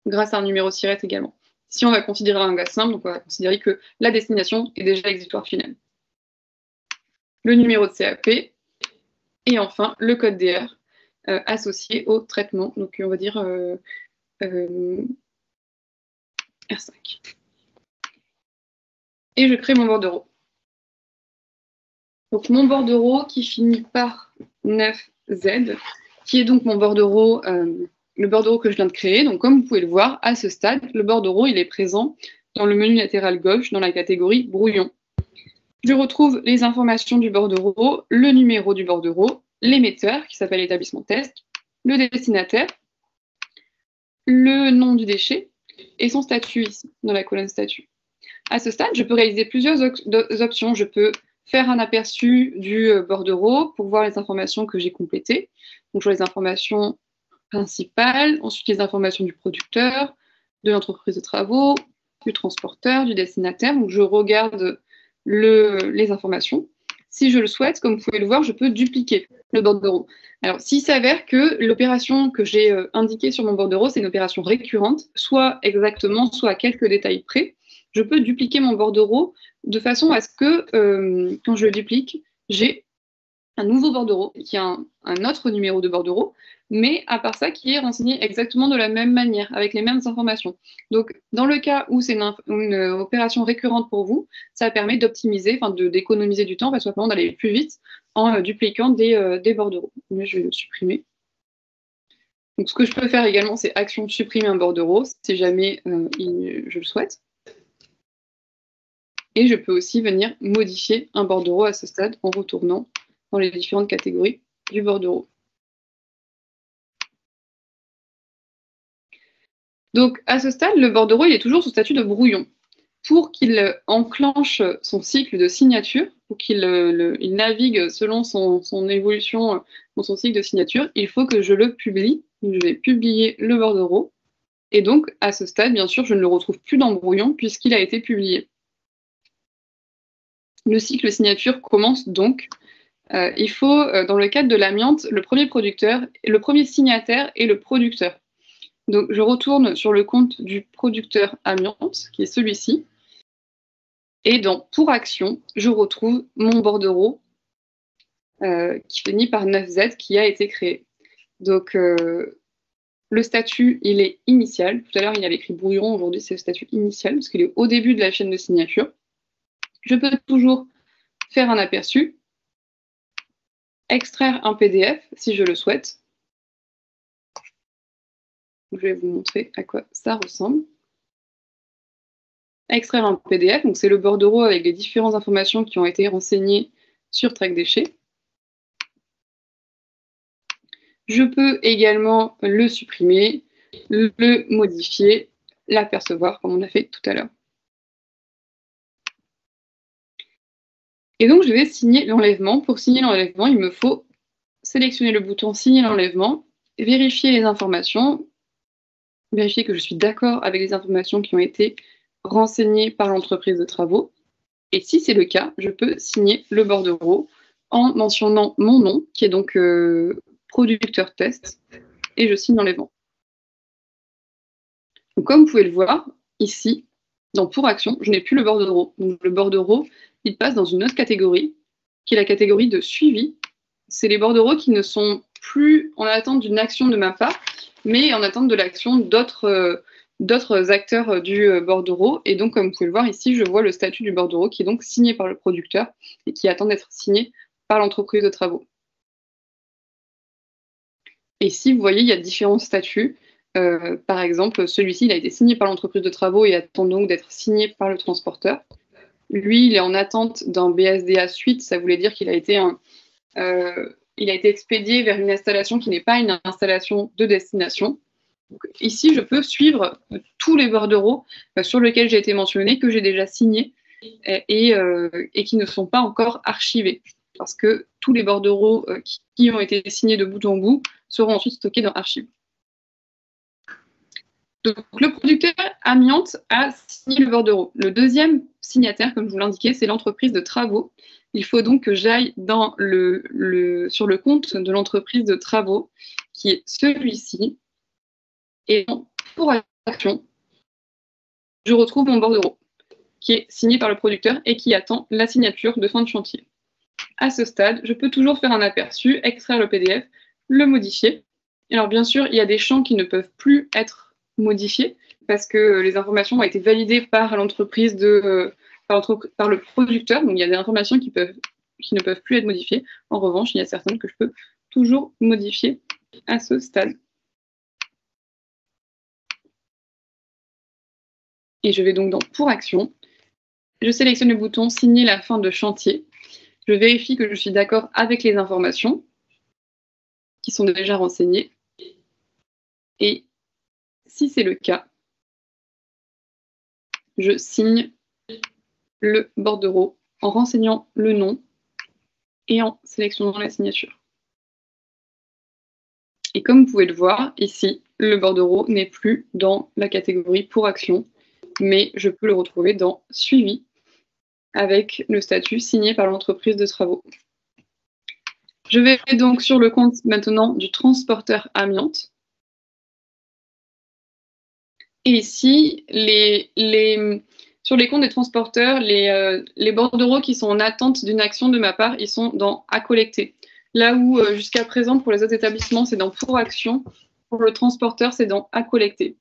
grâce à un numéro SIRET également. Si on va considérer un cas simple, donc on va considérer que la destination est déjà l'exutoire final. Le numéro de CAP et enfin le code DR associé au traitement, donc on va dire R5. Et je crée mon bordereau. Donc mon bordereau qui finit par 9Z, qui est donc mon bordereau, le bordereau que je viens de créer. Donc comme vous pouvez le voir, à ce stade, le bordereau il est présent dans le menu latéral gauche, dans la catégorie brouillon. Je retrouve les informations du bordereau, le numéro du bordereau, l'émetteur qui s'appelle établissement test, le destinataire, le nom du déchet et son statut ici, dans la colonne statut. À ce stade, je peux réaliser plusieurs options. Je peux faire un aperçu du bordereau pour voir les informations que j'ai complétées. Donc, je vois les informations principales, ensuite les informations du producteur, de l'entreprise de travaux, du transporteur, du destinataire. Donc, je regarde les informations. Si je le souhaite, comme vous pouvez le voir, je peux dupliquer le bordereau. Alors, s'il s'avère que l'opération que j'ai indiquée sur mon bordereau, c'est une opération récurrente, soit exactement, soit à quelques détails près, je peux dupliquer mon bordereau de façon à ce que, quand je le duplique, j'ai un nouveau bordereau qui a un autre numéro de bordereau, mais à part ça, qui est renseigné exactement de la même manière, avec les mêmes informations. Donc, dans le cas où c'est une opération récurrente pour vous, ça permet d'optimiser, enfin d'économiser du temps, parce que d'aller plus vite en dupliquant des bordereaux. Mais je vais le supprimer. Donc, ce que je peux faire également, c'est action supprimer un bordereau, si jamais je le souhaite. Et je peux aussi venir modifier un bordereau à ce stade en retournant dans les différentes catégories du bordereau. Donc, à ce stade, le bordereau il est toujours sous statut de brouillon. Pour qu'il enclenche son cycle de signature, pour qu'il il navigue selon son évolution dans son cycle de signature, il faut que je le publie. Donc, je vais publier le bordereau. Et donc, à ce stade, bien sûr, je ne le retrouve plus dans le brouillon puisqu'il a été publié. Le cycle signature commence donc. Il faut, dans le cadre de l'amiante, le premier signataire est le producteur. Donc, je retourne sur le compte du producteur amiante, qui est celui-ci. Et dans Pour action, je retrouve mon bordereau qui finit par 9Z qui a été créé. Donc, le statut, il est initial. Tout à l'heure, il y avait écrit brouillon. Aujourd'hui, c'est le statut initial parce qu'il est au début de la chaîne de signature. Je peux toujours faire un aperçu, extraire un PDF si je le souhaite. Je vais vous montrer à quoi ça ressemble. Extraire un PDF, donc c'est le bordereau avec les différentes informations qui ont été renseignées sur Track Déchets. Je peux également le supprimer, le modifier, l'apercevoir comme on a fait tout à l'heure. Et donc, je vais signer l'enlèvement. Pour signer l'enlèvement, il me faut sélectionner le bouton Signer l'enlèvement, vérifier les informations, vérifier que je suis d'accord avec les informations qui ont été renseignées par l'entreprise de travaux. Et si c'est le cas, je peux signer le bordereau en mentionnant mon nom, qui est donc producteur test, et je signe l'enlèvement. Donc, comme vous pouvez le voir, ici, dans Pour action, je n'ai plus le bordereau. Donc, le bordereau, il passe dans une autre catégorie, qui est la catégorie de suivi. C'est les bordereaux qui ne sont plus en attente d'une action de ma part, mais en attente de l'action d'autres acteurs du bordereau. Et donc, comme vous pouvez le voir ici, je vois le statut du bordereau qui est donc signé par le producteur et qui attend d'être signé par l'entreprise de travaux. Et ici, vous voyez, il y a différents statuts. Par exemple, celui-ci, il a été signé par l'entreprise de travaux et attend donc d'être signé par le transporteur. Lui, il est en attente d'un BSDA suite, ça voulait dire qu'il a été expédié vers une installation qui n'est pas une installation de destination. Donc, ici, je peux suivre tous les bordereaux sur lesquels j'ai été mentionné, que j'ai déjà signés et qui ne sont pas encore archivés. Parce que tous les bordereaux qui ont été signés de bout en bout seront ensuite stockés dans Archives. Donc, le producteur amiante a signé le bordereau. Le deuxième signataire, comme je vous l'indiquais, c'est l'entreprise de travaux. Il faut donc que j'aille sur le compte de l'entreprise de travaux, qui est celui-ci. Et Pour action, je retrouve mon bordereau, qui est signé par le producteur et qui attend la signature de fin de chantier. À ce stade, je peux toujours faire un aperçu, extraire le PDF, le modifier. Alors bien sûr, il y a des champs qui ne peuvent plus être modifiés parce que les informations ont été validées par l'entreprise par le producteur. Donc il y a des informations qui ne peuvent plus être modifiées. En revanche, il y a certaines que je peux toujours modifier à ce stade. Et je vais donc dans Pour action. Je sélectionne le bouton Signer la fin de chantier. Je vérifie que je suis d'accord avec les informations qui sont déjà renseignées. Et si c'est le cas, je signe le bordereau en renseignant le nom et en sélectionnant la signature. Et comme vous pouvez le voir, ici, le bordereau n'est plus dans la catégorie pour action, mais je peux le retrouver dans suivi avec le statut signé par l'entreprise de travaux. Je vais donc sur le compte maintenant du transporteur amiante. Et ici, sur les comptes des transporteurs, les bordereaux qui sont en attente d'une action de ma part, ils sont dans à collecter. Là où jusqu'à présent, pour les autres établissements, c'est dans pour action, pour le transporteur, c'est dans à collecter.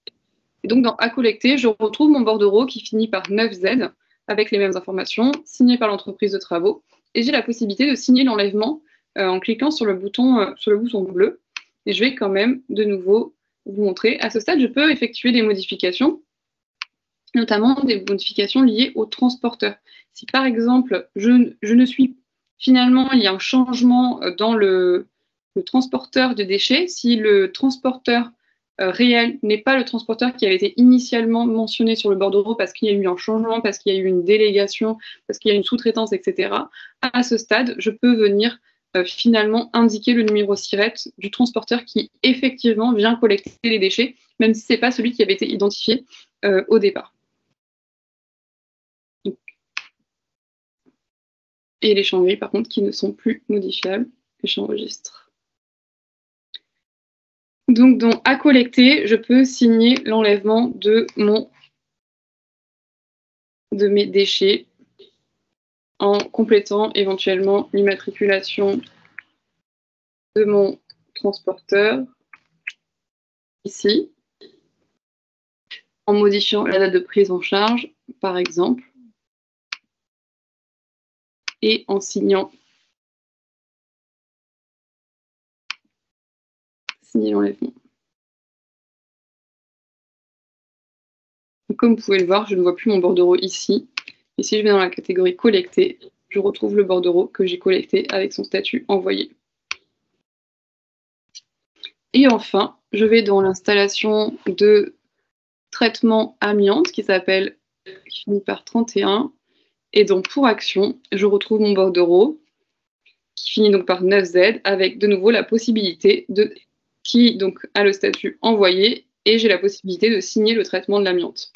Et donc dans à collecter, je retrouve mon bordereau qui finit par 9Z avec les mêmes informations, signé par l'entreprise de travaux. Et j'ai la possibilité de signer l'enlèvement en cliquant sur le bouton bleu. Et je vais quand même de nouveau vous montrer. À ce stade, je peux effectuer des modifications, notamment des modifications liées au transporteur. Si par exemple, je ne suis finalement, il y a un changement dans le transporteur de déchets, si le transporteur réel n'est pas le transporteur qui avait été initialement mentionné sur le bordereau parce qu'il y a eu un changement, parce qu'il y a eu une délégation, parce qu'il y a une sous-traitance, etc. À ce stade, je peux venir finalement indiquer le numéro SIRET du transporteur qui effectivement vient collecter les déchets, même si ce n'est pas celui qui avait été identifié au départ. Donc, et les champs gris, par contre, qui ne sont plus modifiables, les champs registres. Donc, dans à collecter, je peux signer l'enlèvement de mes déchets en complétant éventuellement l'immatriculation de mon transporteur ici, en modifiant la date de prise en charge, par exemple, et en signant l'enlèvement. Comme vous pouvez le voir, je ne vois plus mon bordereau ici. Et si je vais dans la catégorie collecter, je retrouve le bordereau que j'ai collecté avec son statut envoyé. Et enfin, je vais dans l'installation de traitement amiante qui finit par 31. Et donc pour action, je retrouve mon bordereau qui finit donc par 9Z avec de nouveau la possibilité qui donc a le statut envoyé et j'ai la possibilité de signer le traitement de l'amiante.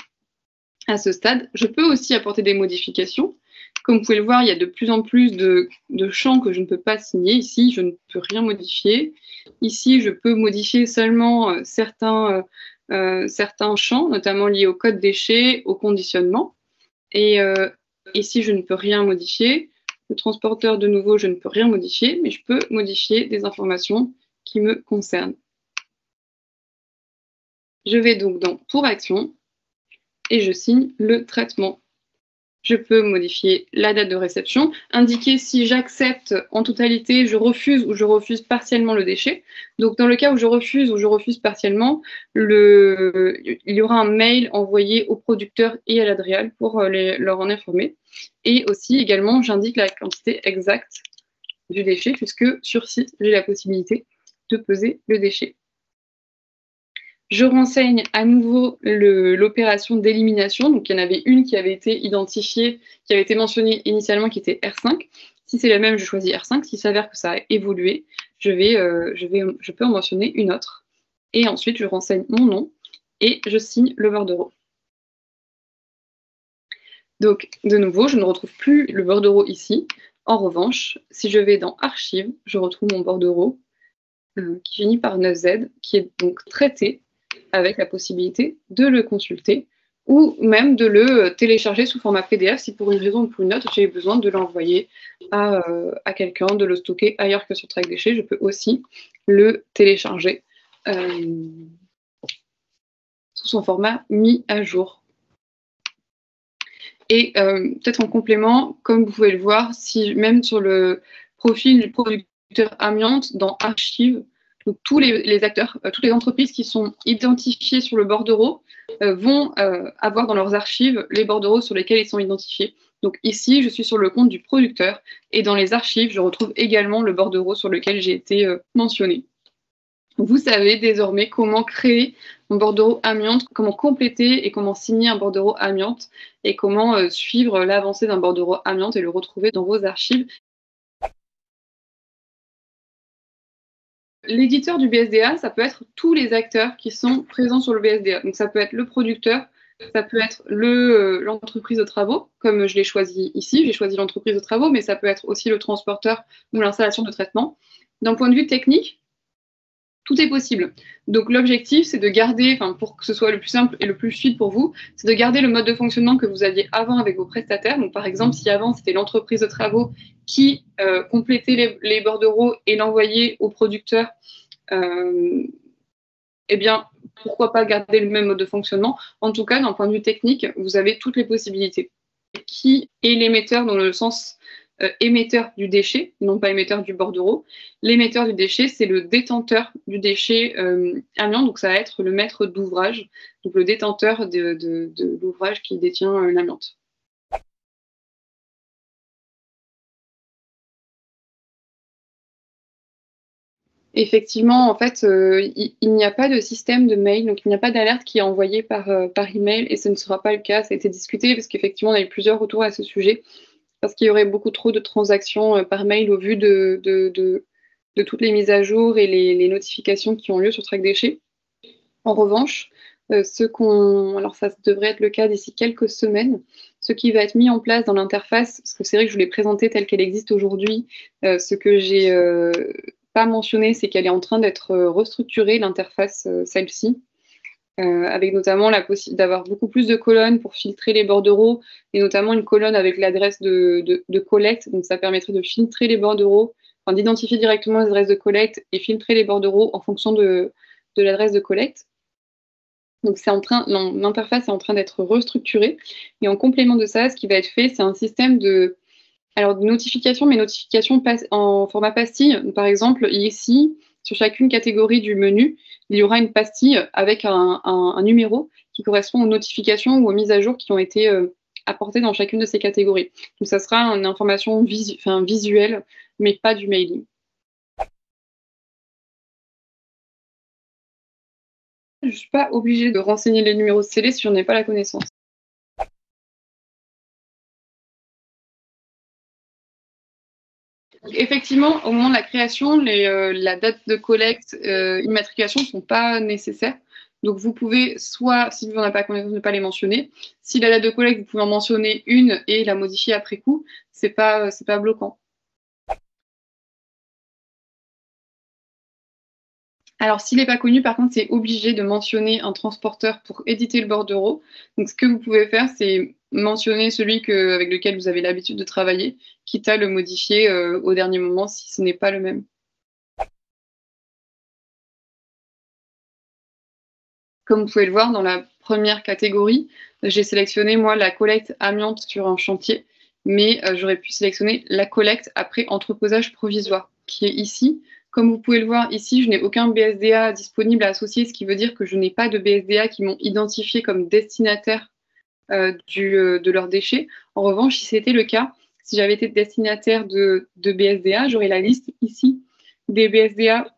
À ce stade, je peux aussi apporter des modifications. Comme vous pouvez le voir, il y a de plus en plus de champs que je ne peux pas signer. Ici, je ne peux rien modifier. Ici, je peux modifier seulement certains champs, notamment liés au code déchets, au conditionnement. Et ici, je ne peux rien modifier. Le transporteur, de nouveau, je ne peux rien modifier, mais je peux modifier des informations qui me concernent. Je vais donc dans Pour action et je signe le traitement. Je peux modifier la date de réception, indiquer si j'accepte en totalité, je refuse ou je refuse partiellement le déchet. Donc, dans le cas où je refuse ou je refuse partiellement, il y aura un mail envoyé au producteur et à l'Adréal pour leur en informer. Et aussi, également, j'indique la quantité exacte du déchet, puisque sur site, j'ai la possibilité de peser le déchet. Je renseigne à nouveau l'opération d'élimination. Donc, il y en avait une qui avait été identifiée, qui avait été mentionnée initialement, qui était R5. Si c'est la même, je choisis R5. S'il s'avère que ça a évolué, je peux en mentionner une autre. Et ensuite, je renseigne mon nom et je signe le bordereau. Donc, de nouveau, je ne retrouve plus le bordereau ici. En revanche, si je vais dans Archives, je retrouve mon bordereau qui finit par 9Z, qui est donc traité avec la possibilité de le consulter ou même de le télécharger sous format PDF si pour une raison ou pour une autre, j'ai besoin de l'envoyer à quelqu'un, de le stocker ailleurs que sur Track Déchets. Je peux aussi le télécharger sous son format mis à jour. Et peut-être en complément, comme vous pouvez le voir, si même sur le profil du producteur amiante, dans Archives, donc tous les acteurs, toutes les entreprises qui sont identifiées sur le bordereau vont avoir dans leurs archives les bordereaux sur lesquels ils sont identifiés. Donc ici, je suis sur le compte du producteur et dans les archives, je retrouve également le bordereau sur lequel j'ai été mentionné. vous savez désormais comment créer un bordereau amiante, comment compléter et comment signer un bordereau amiante et comment suivre l'avancée d'un bordereau amiante et le retrouver dans vos archives. L'éditeur du BSDA, ça peut être tous les acteurs qui sont présents sur le BSDA. Donc ça peut être le producteur, ça peut être l'entreprise de travaux, comme je l'ai choisi ici, j'ai choisi l'entreprise de travaux, mais ça peut être aussi le transporteur ou l'installation de traitement. D'un point de vue technique, tout est possible. Donc l'objectif, c'est de garder, pour que ce soit le plus simple et le plus fluide pour vous, c'est de garder le mode de fonctionnement que vous aviez avant avec vos prestataires. Donc par exemple, si avant c'était l'entreprise de travaux qui complétait les bordereaux et l'envoyait au producteur, eh bien, pourquoi pas garder le même mode de fonctionnement. En tout cas, d'un point de vue technique, vous avez toutes les possibilités. Qui est l'émetteur dans le sens émetteur du déchet, non pas émetteur du bordereau. L'émetteur du déchet, c'est le détenteur du déchet amiante, donc ça va être le maître d'ouvrage, donc le détenteur de l'ouvrage qui détient l'amiante. Effectivement, en fait, il n'y a pas de système de mail, donc il n'y a pas d'alerte qui est envoyée par email et ce ne sera pas le cas. Ça a été discuté parce qu'effectivement, on a eu plusieurs retours à ce sujet parce qu'il y aurait beaucoup trop de transactions par mail au vu de toutes les mises à jour et les notifications qui ont lieu sur Track Déchets. En revanche, alors ça devrait être le cas d'ici quelques semaines, ce qui va être mis en place dans l'interface, parce que c'est vrai que je voulais présenter telle qu'elle existe aujourd'hui, ce que j'ai pas mentionné, c'est qu'elle est en train d'être restructurée, l'interface celle-ci, avec notamment la possibilité d'avoir beaucoup plus de colonnes pour filtrer les bordereaux, et notamment une colonne avec l'adresse de collecte, donc ça permettrait de filtrer les bordereaux, enfin, d'identifier directement les adresses de collecte et filtrer les bordereaux en fonction de l'adresse de collecte. Donc l'interface est en train d'être restructurée, et en complément de ça, ce qui va être fait, c'est un système de notification, mais notification en format pastille. Par exemple, ici, sur chacune catégorie du menu, il y aura une pastille avec un numéro qui correspond aux notifications ou aux mises à jour qui ont été apportées dans chacune de ces catégories. Donc ça sera une information visuelle, mais pas du mailing. Je ne suis pas obligée de renseigner les numéros de scellés si j'en ai pas la connaissance. Effectivement, au moment de la création, la date de collecte, immatriculation ne sont pas nécessaires. Donc vous pouvez, soit, si vous n'en avez pas connaissance, ne pas les mentionner. Si la date de collecte, vous pouvez en mentionner une et la modifier après coup, c'est pas bloquant. Alors, s'il n'est pas connu, par contre, c'est obligé de mentionner un transporteur pour éditer le bordereau. Donc, ce que vous pouvez faire, c'est mentionner celui avec lequel vous avez l'habitude de travailler, quitte à le modifier au dernier moment si ce n'est pas le même. Comme vous pouvez le voir, dans la première catégorie, j'ai sélectionné, moi, la collecte amiante sur un chantier, mais j'aurais pu sélectionner la collecte après entreposage provisoire, qui est ici. Comme vous pouvez le voir ici, je n'ai aucun BSDA disponible à associer, ce qui veut dire que je n'ai pas de BSDA qui m'ont identifié comme destinataire de leurs déchets. En revanche, si c'était le cas, si j'avais été destinataire de BSDA, j'aurais la liste ici des BSDA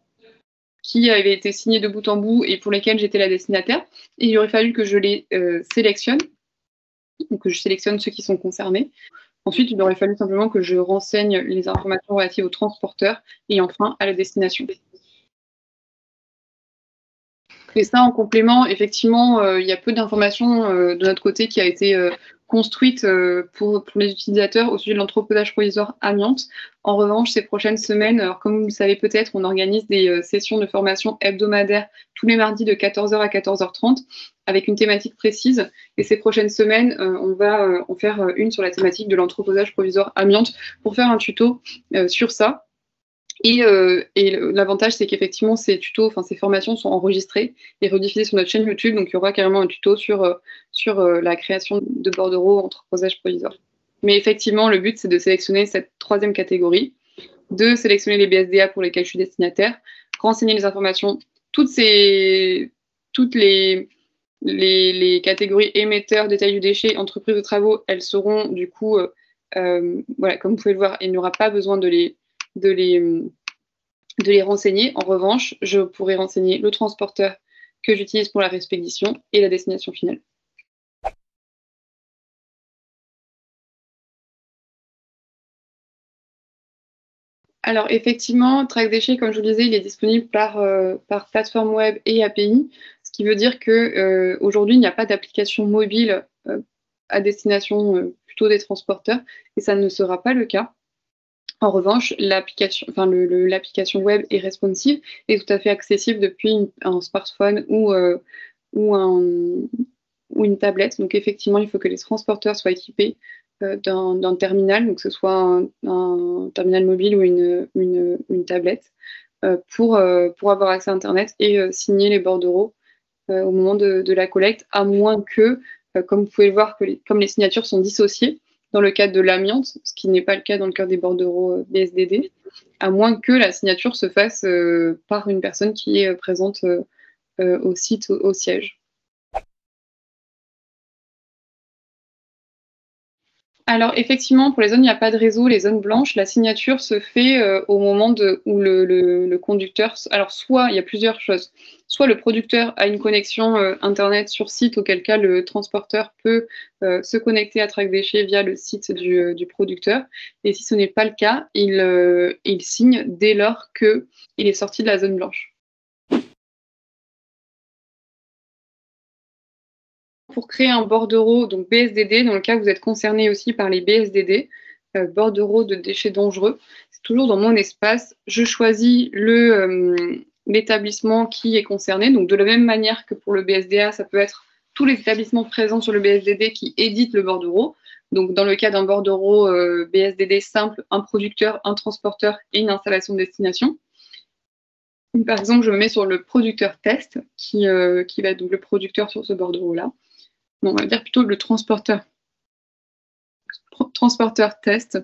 qui avaient été signés de bout en bout et pour lesquels j'étais la destinataire. Et il aurait fallu que je les sélectionne, donc que je sélectionne ceux qui sont concernés. Ensuite, il aurait fallu simplement que je renseigne les informations relatives au transporteur et enfin à la destination. Et ça, en complément, effectivement, il y a peu d'informations de notre côté qui a été construite pour les utilisateurs au sujet de l'entreposage provisoire amiante. En revanche, ces prochaines semaines, alors comme vous le savez peut-être, on organise des sessions de formation hebdomadaires tous les mardis de 14h à 14h30 avec une thématique précise. Et ces prochaines semaines, on va en faire une sur la thématique de l'entreposage provisoire amiante pour faire un tuto sur ça. Et l'avantage, c'est qu'effectivement, ces formations sont enregistrées et rediffusées sur notre chaîne YouTube. Donc, il y aura carrément un tuto sur la création de bordereaux entreposage provisoire. Mais effectivement, le but, c'est de sélectionner cette troisième catégorie, de sélectionner les BSDA pour lesquels je suis destinataire, renseigner les informations, toutes les catégories émetteurs, détail du déchet, entreprise de travaux, elles seront du coup, voilà, comme vous pouvez le voir, il n'y aura pas besoin de les de les renseigner. En revanche, je pourrais renseigner le transporteur que j'utilise pour la réexpédition et la destination finale. Alors effectivement, Track Déchets, comme je vous le disais, il est disponible par plateforme web et API, ce qui veut dire que aujourd'hui, il n'y a pas d'application mobile à destination plutôt des transporteurs, et ça ne sera pas le cas. En revanche, l'application web est responsive et tout à fait accessible depuis un smartphone ou une tablette. Donc effectivement, il faut que les transporteurs soient équipés d'un terminal, donc que ce soit un terminal mobile ou une tablette, pour avoir accès à Internet et signer les bordereaux au moment de la collecte, à moins que, comme vous pouvez le voir, comme les signatures sont dissociées dans le cadre de l'amiante, ce qui n'est pas le cas dans le cadre des bordereaux BSDD, à moins que la signature se fasse par une personne qui est présente au site, au siège. Alors effectivement, pour les zones où il n'y a pas de réseau, les zones blanches, la signature se fait au moment où le conducteur... Alors soit, il y a plusieurs choses. Soit le producteur a une connexion Internet sur site, auquel cas le transporteur peut se connecter à Track Déchets via le site du producteur. Et si ce n'est pas le cas, il signe dès lors qu'il est sorti de la zone blanche. Pour créer un bordereau, donc BSDD, dans le cas où vous êtes concerné aussi par les BSDD, bordereau de déchets dangereux, c'est toujours dans mon espace. Je choisis l'établissement qui est concerné. Donc de la même manière que pour le BSDA, ça peut être tous les établissements présents sur le BSDD qui éditent le bordereau. Donc dans le cas d'un bordereau BSDD simple, un producteur, un transporteur et une installation de destination. Par exemple, je me mets sur le producteur test, qui va être donc le producteur sur ce bordereau-là. Bon, on va dire plutôt le transporteur test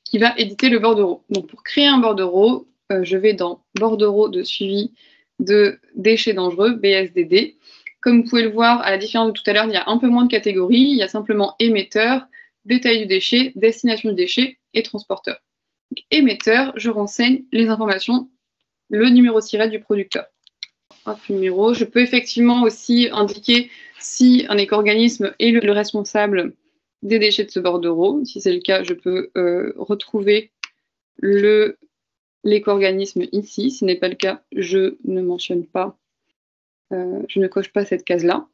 qui va éditer le bordereau. Donc pour créer un bordereau, je vais dans bordereau de suivi de déchets dangereux, BSDD. Comme vous pouvez le voir, à la différence de tout à l'heure, il y a un peu moins de catégories. Il y a simplement émetteur, détail du déchet, destination du déchet et transporteur. Donc, émetteur, je renseigne les informations, le numéro SIRET du producteur. Numéro. Je peux effectivement aussi indiquer si un éco-organisme est le responsable des déchets de ce bordereau. Si c'est le cas, je peux retrouver l'éco-organisme ici. Si ce n'est pas le cas, je ne mentionne pas, je ne coche pas cette case-là.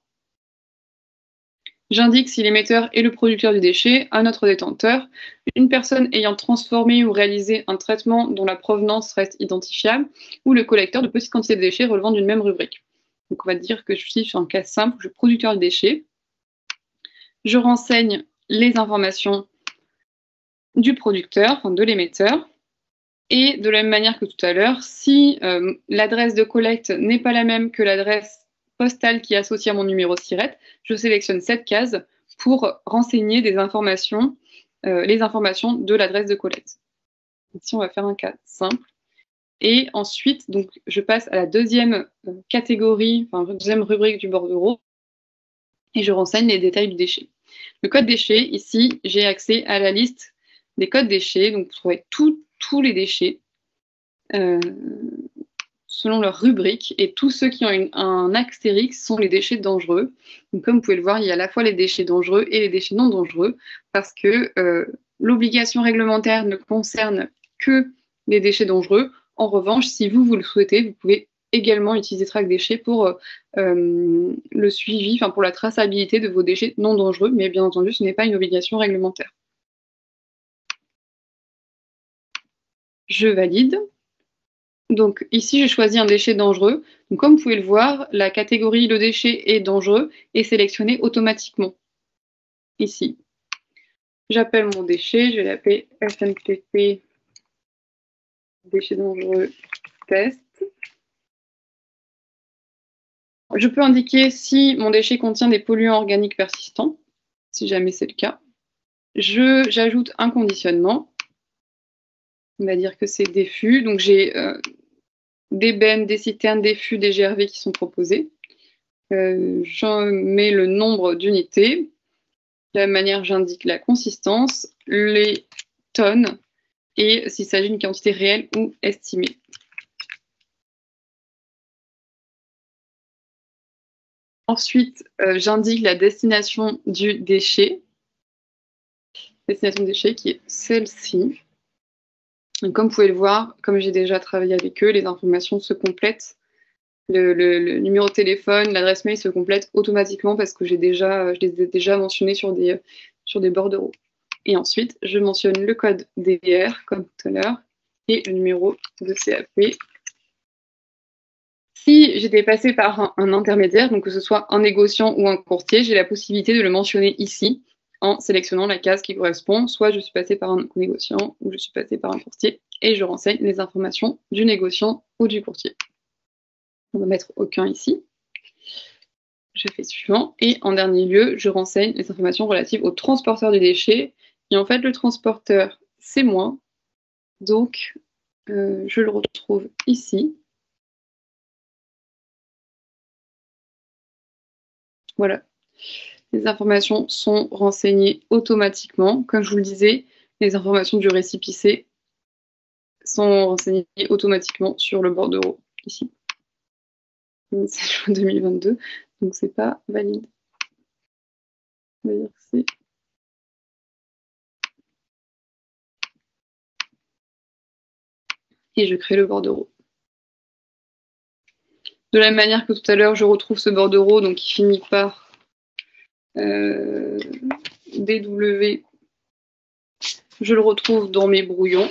J'indique si l'émetteur est le producteur du déchet, un autre détenteur, une personne ayant transformé ou réalisé un traitement dont la provenance reste identifiable, ou le collecteur de petites quantités de déchets relevant d'une même rubrique. Donc on va dire que je suis sur un cas simple, je suis producteur de déchets. Je renseigne les informations du producteur, enfin de l'émetteur. Et de la même manière que tout à l'heure, si l'adresse de collecte n'est pas la même que l'adresse postale qui est associée à mon numéro SIRET, je sélectionne cette case pour renseigner des informations, les informations de l'adresse de collecte. Ici, on va faire un cas simple. Et ensuite, donc, je passe à la deuxième catégorie, enfin, deuxième rubrique du bordereau, et je renseigne les détails du déchet. Le code déchet, ici, j'ai accès à la liste des codes déchets, donc vous trouvez tous les déchets selon leur rubrique, et tous ceux qui ont un astérix sont les déchets dangereux. Donc, comme vous pouvez le voir, il y a à la fois les déchets dangereux et les déchets non dangereux, parce que l'obligation réglementaire ne concerne que les déchets dangereux. En revanche, si vous le souhaitez, vous pouvez également utiliser Track Déchets pour le suivi, enfin pour la traçabilité de vos déchets non dangereux, mais bien entendu, ce n'est pas une obligation réglementaire. Je valide. Donc ici, j'ai choisi un déchet dangereux. Donc, comme vous pouvez le voir, la catégorie le déchet est dangereux est sélectionnée automatiquement. Ici. J'appelle mon déchet, je vais l'appeler SNPP déchet dangereux test. Je peux indiquer si mon déchet contient des polluants organiques persistants, si jamais c'est le cas. J'ajoute un conditionnement. On va dire que c'est des fûts. Donc j'ai des bennes, des citernes, des fûts, des GRV qui sont proposés. Je mets le nombre d'unités. De la même manière, j'indique la consistance, les tonnes et s'il s'agit d'une quantité réelle ou estimée. Ensuite, j'indique la destination du déchet. Destination du déchet qui est celle-ci. Comme vous pouvez le voir, comme j'ai déjà travaillé avec eux, les informations se complètent. Le numéro de téléphone, l'adresse mail se complètent automatiquement parce que je les ai déjà mentionnés sur des bordereaux. Et ensuite, je mentionne le code DVR, comme tout à l'heure, et le numéro de CAP. Si j'étais passé par un intermédiaire, donc que ce soit un négociant ou un courtier, j'ai la possibilité de le mentionner ici en sélectionnant la case qui correspond. Soit je suis passé par un négociant ou je suis passé par un courtier et je renseigne les informations du négociant ou du courtier. On va mettre aucun ici. Je fais suivant. Et en dernier lieu, je renseigne les informations relatives au transporteur du déchet. Et en fait, le transporteur, c'est moi. Donc, je le retrouve ici. Voilà. Les informations sont renseignées automatiquement. Comme je vous le disais, les informations du récépissé sont renseignées automatiquement sur le bordereau, ici. C'est juin 2022, donc c'est pas valide. On va dire que c'est... Et je crée le bordereau. De la même manière que tout à l'heure, je retrouve ce bordereau, donc qui finit par DW. Je le retrouve dans mes brouillons.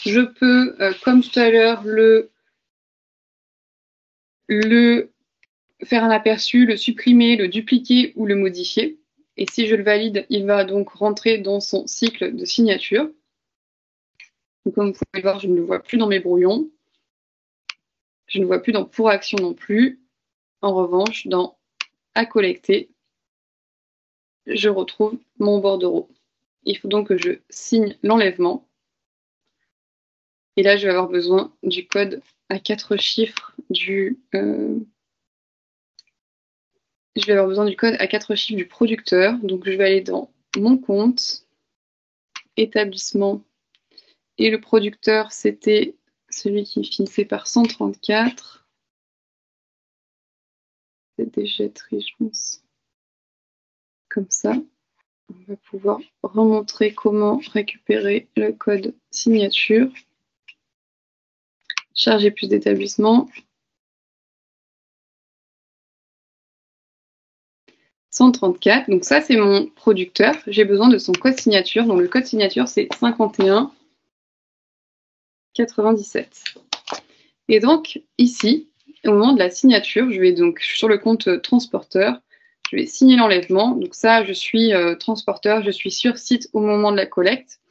Je peux, comme tout à l'heure, le faire un aperçu, le supprimer, le dupliquer ou le modifier. Et si je le valide, il va donc rentrer dans son cycle de signature. Donc, comme vous pouvez le voir, je ne le vois plus dans mes brouillons. Je ne le vois plus dans Pour action non plus. En revanche, dans À collecter, je retrouve mon bordereau. Il faut donc que je signe l'enlèvement. Et là, je vais avoir besoin du code à 4 chiffres du producteur. Donc, je vais aller dans mon compte, établissement, et le producteur, c'était celui qui finissait par 134. C'est déchetterie, je pense. Comme ça, on va pouvoir remontrer comment récupérer le code signature. Charger plus d'établissement. 134, donc ça c'est mon producteur. J'ai besoin de son code signature. Donc le code signature c'est 5197. Et donc ici, au moment de la signature, je suis sur le compte transporteur. Je vais signer l'enlèvement. Donc ça, je suis transporteur, je suis sur site au moment de la collecte.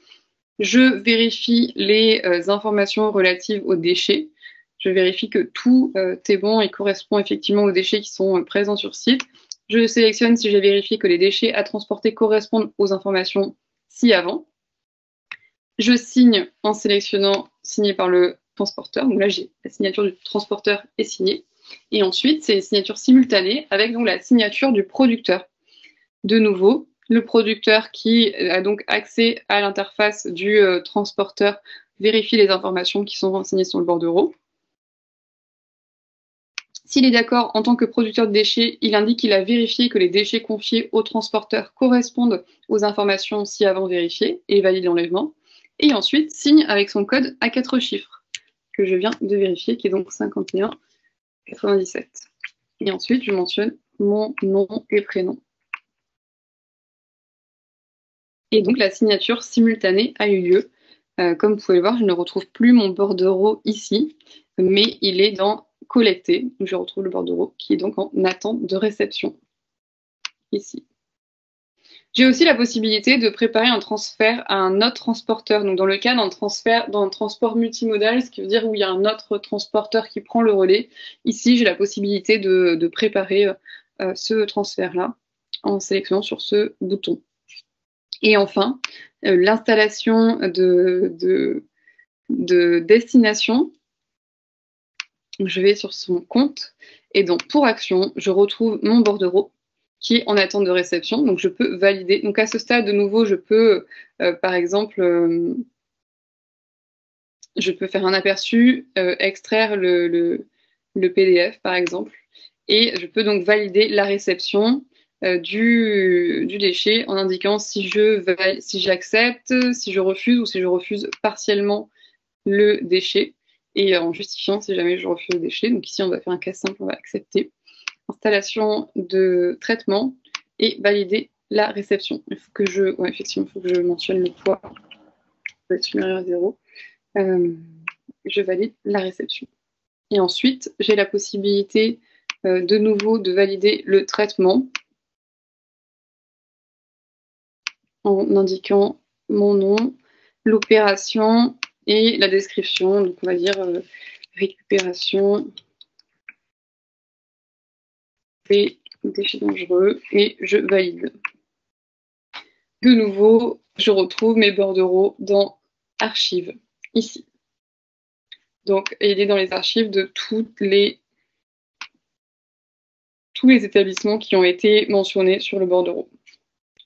Je vérifie les informations relatives aux déchets. Je vérifie que tout est bon et correspond effectivement aux déchets qui sont présents sur site. Je sélectionne si j'ai vérifié que les déchets à transporter correspondent aux informations ci-avant. Je signe en sélectionnant signé par le transporteur. Donc là, j'ai la signature du transporteur est signée. Et ensuite, c'est une signature simultanée avec donc la signature du producteur. De nouveau, le producteur qui a donc accès à l'interface du transporteur vérifie les informations qui sont renseignées sur le bordereau. S'il est d'accord en tant que producteur de déchets, il indique qu'il a vérifié que les déchets confiés au transporteur correspondent aux informations ci-avant vérifiées et valide l'enlèvement. Et ensuite, signe avec son code à 4 chiffres que je viens de vérifier, qui est donc 5197. Et ensuite, je mentionne mon nom et prénom. Et donc, la signature simultanée a eu lieu. Comme vous pouvez le voir, je ne retrouve plus mon bordereau ici, mais il est dans collecté. Je retrouve le bordereau qui est donc en attente de réception ici. J'ai aussi la possibilité de préparer un transfert à un autre transporteur. Donc dans le cas d'un transfert, d'un transport multimodal, ce qui veut dire où il y a un autre transporteur qui prend le relais. Ici, j'ai la possibilité de préparer ce transfert-là en sélectionnant sur ce bouton. Et enfin, l'installation de destination. Je vais sur son compte et donc pour action, je retrouve mon bordereau qui est en attente de réception. Donc je peux valider. Donc à ce stade, de nouveau, je peux par exemple je peux faire un aperçu, extraire le PDF par exemple, et je peux donc valider la réception du déchet en indiquant si j'accepte, si je refuse ou si je refuse partiellement le déchet, et en justifiant si jamais je refuse le déchet. Donc ici on va faire un cas simple, on va accepter. Installation de traitement et valider la réception. Il faut que effectivement, il faut que je mentionne le poids doit être supérieur à 0. Je valide la réception. Et ensuite, j'ai la possibilité de nouveau de valider le traitement en indiquant mon nom, l'opération et la description. Donc on va dire récupération des déchets dangereux et je valide. De nouveau, je retrouve mes bordereaux dans Archives, ici. Donc, il est dans les archives de tous les établissements qui ont été mentionnés sur le bordereau.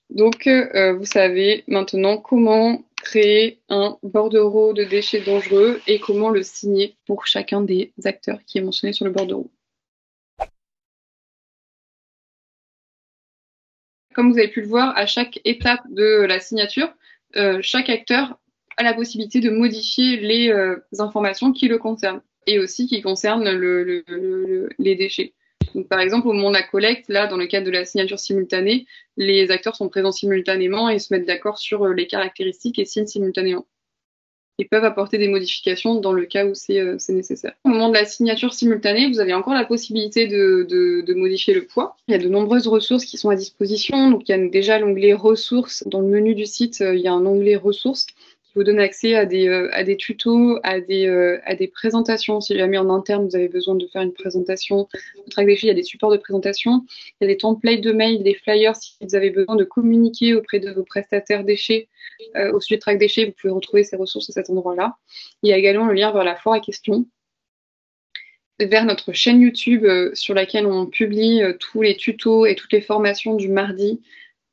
Donc, vous savez maintenant comment créer un bordereau de déchets dangereux et comment le signer pour chacun des acteurs qui est mentionné sur le bordereau. Comme vous avez pu le voir, à chaque étape de la signature, chaque acteur a la possibilité de modifier les informations qui le concernent et aussi qui concernent les déchets. Donc, par exemple, au moment de la collecte, là, dans le cadre de la signature simultanée, les acteurs sont présents simultanément et se mettent d'accord sur les caractéristiques et signent simultanément. Ils peuvent apporter des modifications dans le cas où c'est nécessaire. Au moment de la signature simultanée, vous avez encore la possibilité de modifier le poids. Il y a de nombreuses ressources qui sont à disposition. Donc, il y a déjà l'onglet ressources. Dans le menu du site, il y a un onglet ressources qui vous donne accès à des tutos, à des présentations. Si jamais en interne, vous avez besoin de faire une présentation, au Track Déchets, il y a des supports de présentation. Il y a des templates de mail, des flyers si vous avez besoin de communiquer auprès de vos prestataires déchets. Au sujet de Track Déchets, vous pouvez retrouver ces ressources à cet endroit-là. Il y a également le lien vers la foire à questions, vers notre chaîne YouTube sur laquelle on publie tous les tutos et toutes les formations du mardi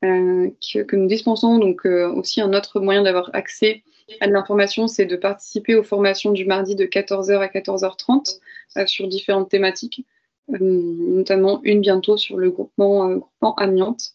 que nous dispensons. Donc aussi un autre moyen d'avoir accès à de l'information, c'est de participer aux formations du mardi de 14h à 14h30 sur différentes thématiques, notamment une bientôt sur le groupement amiante.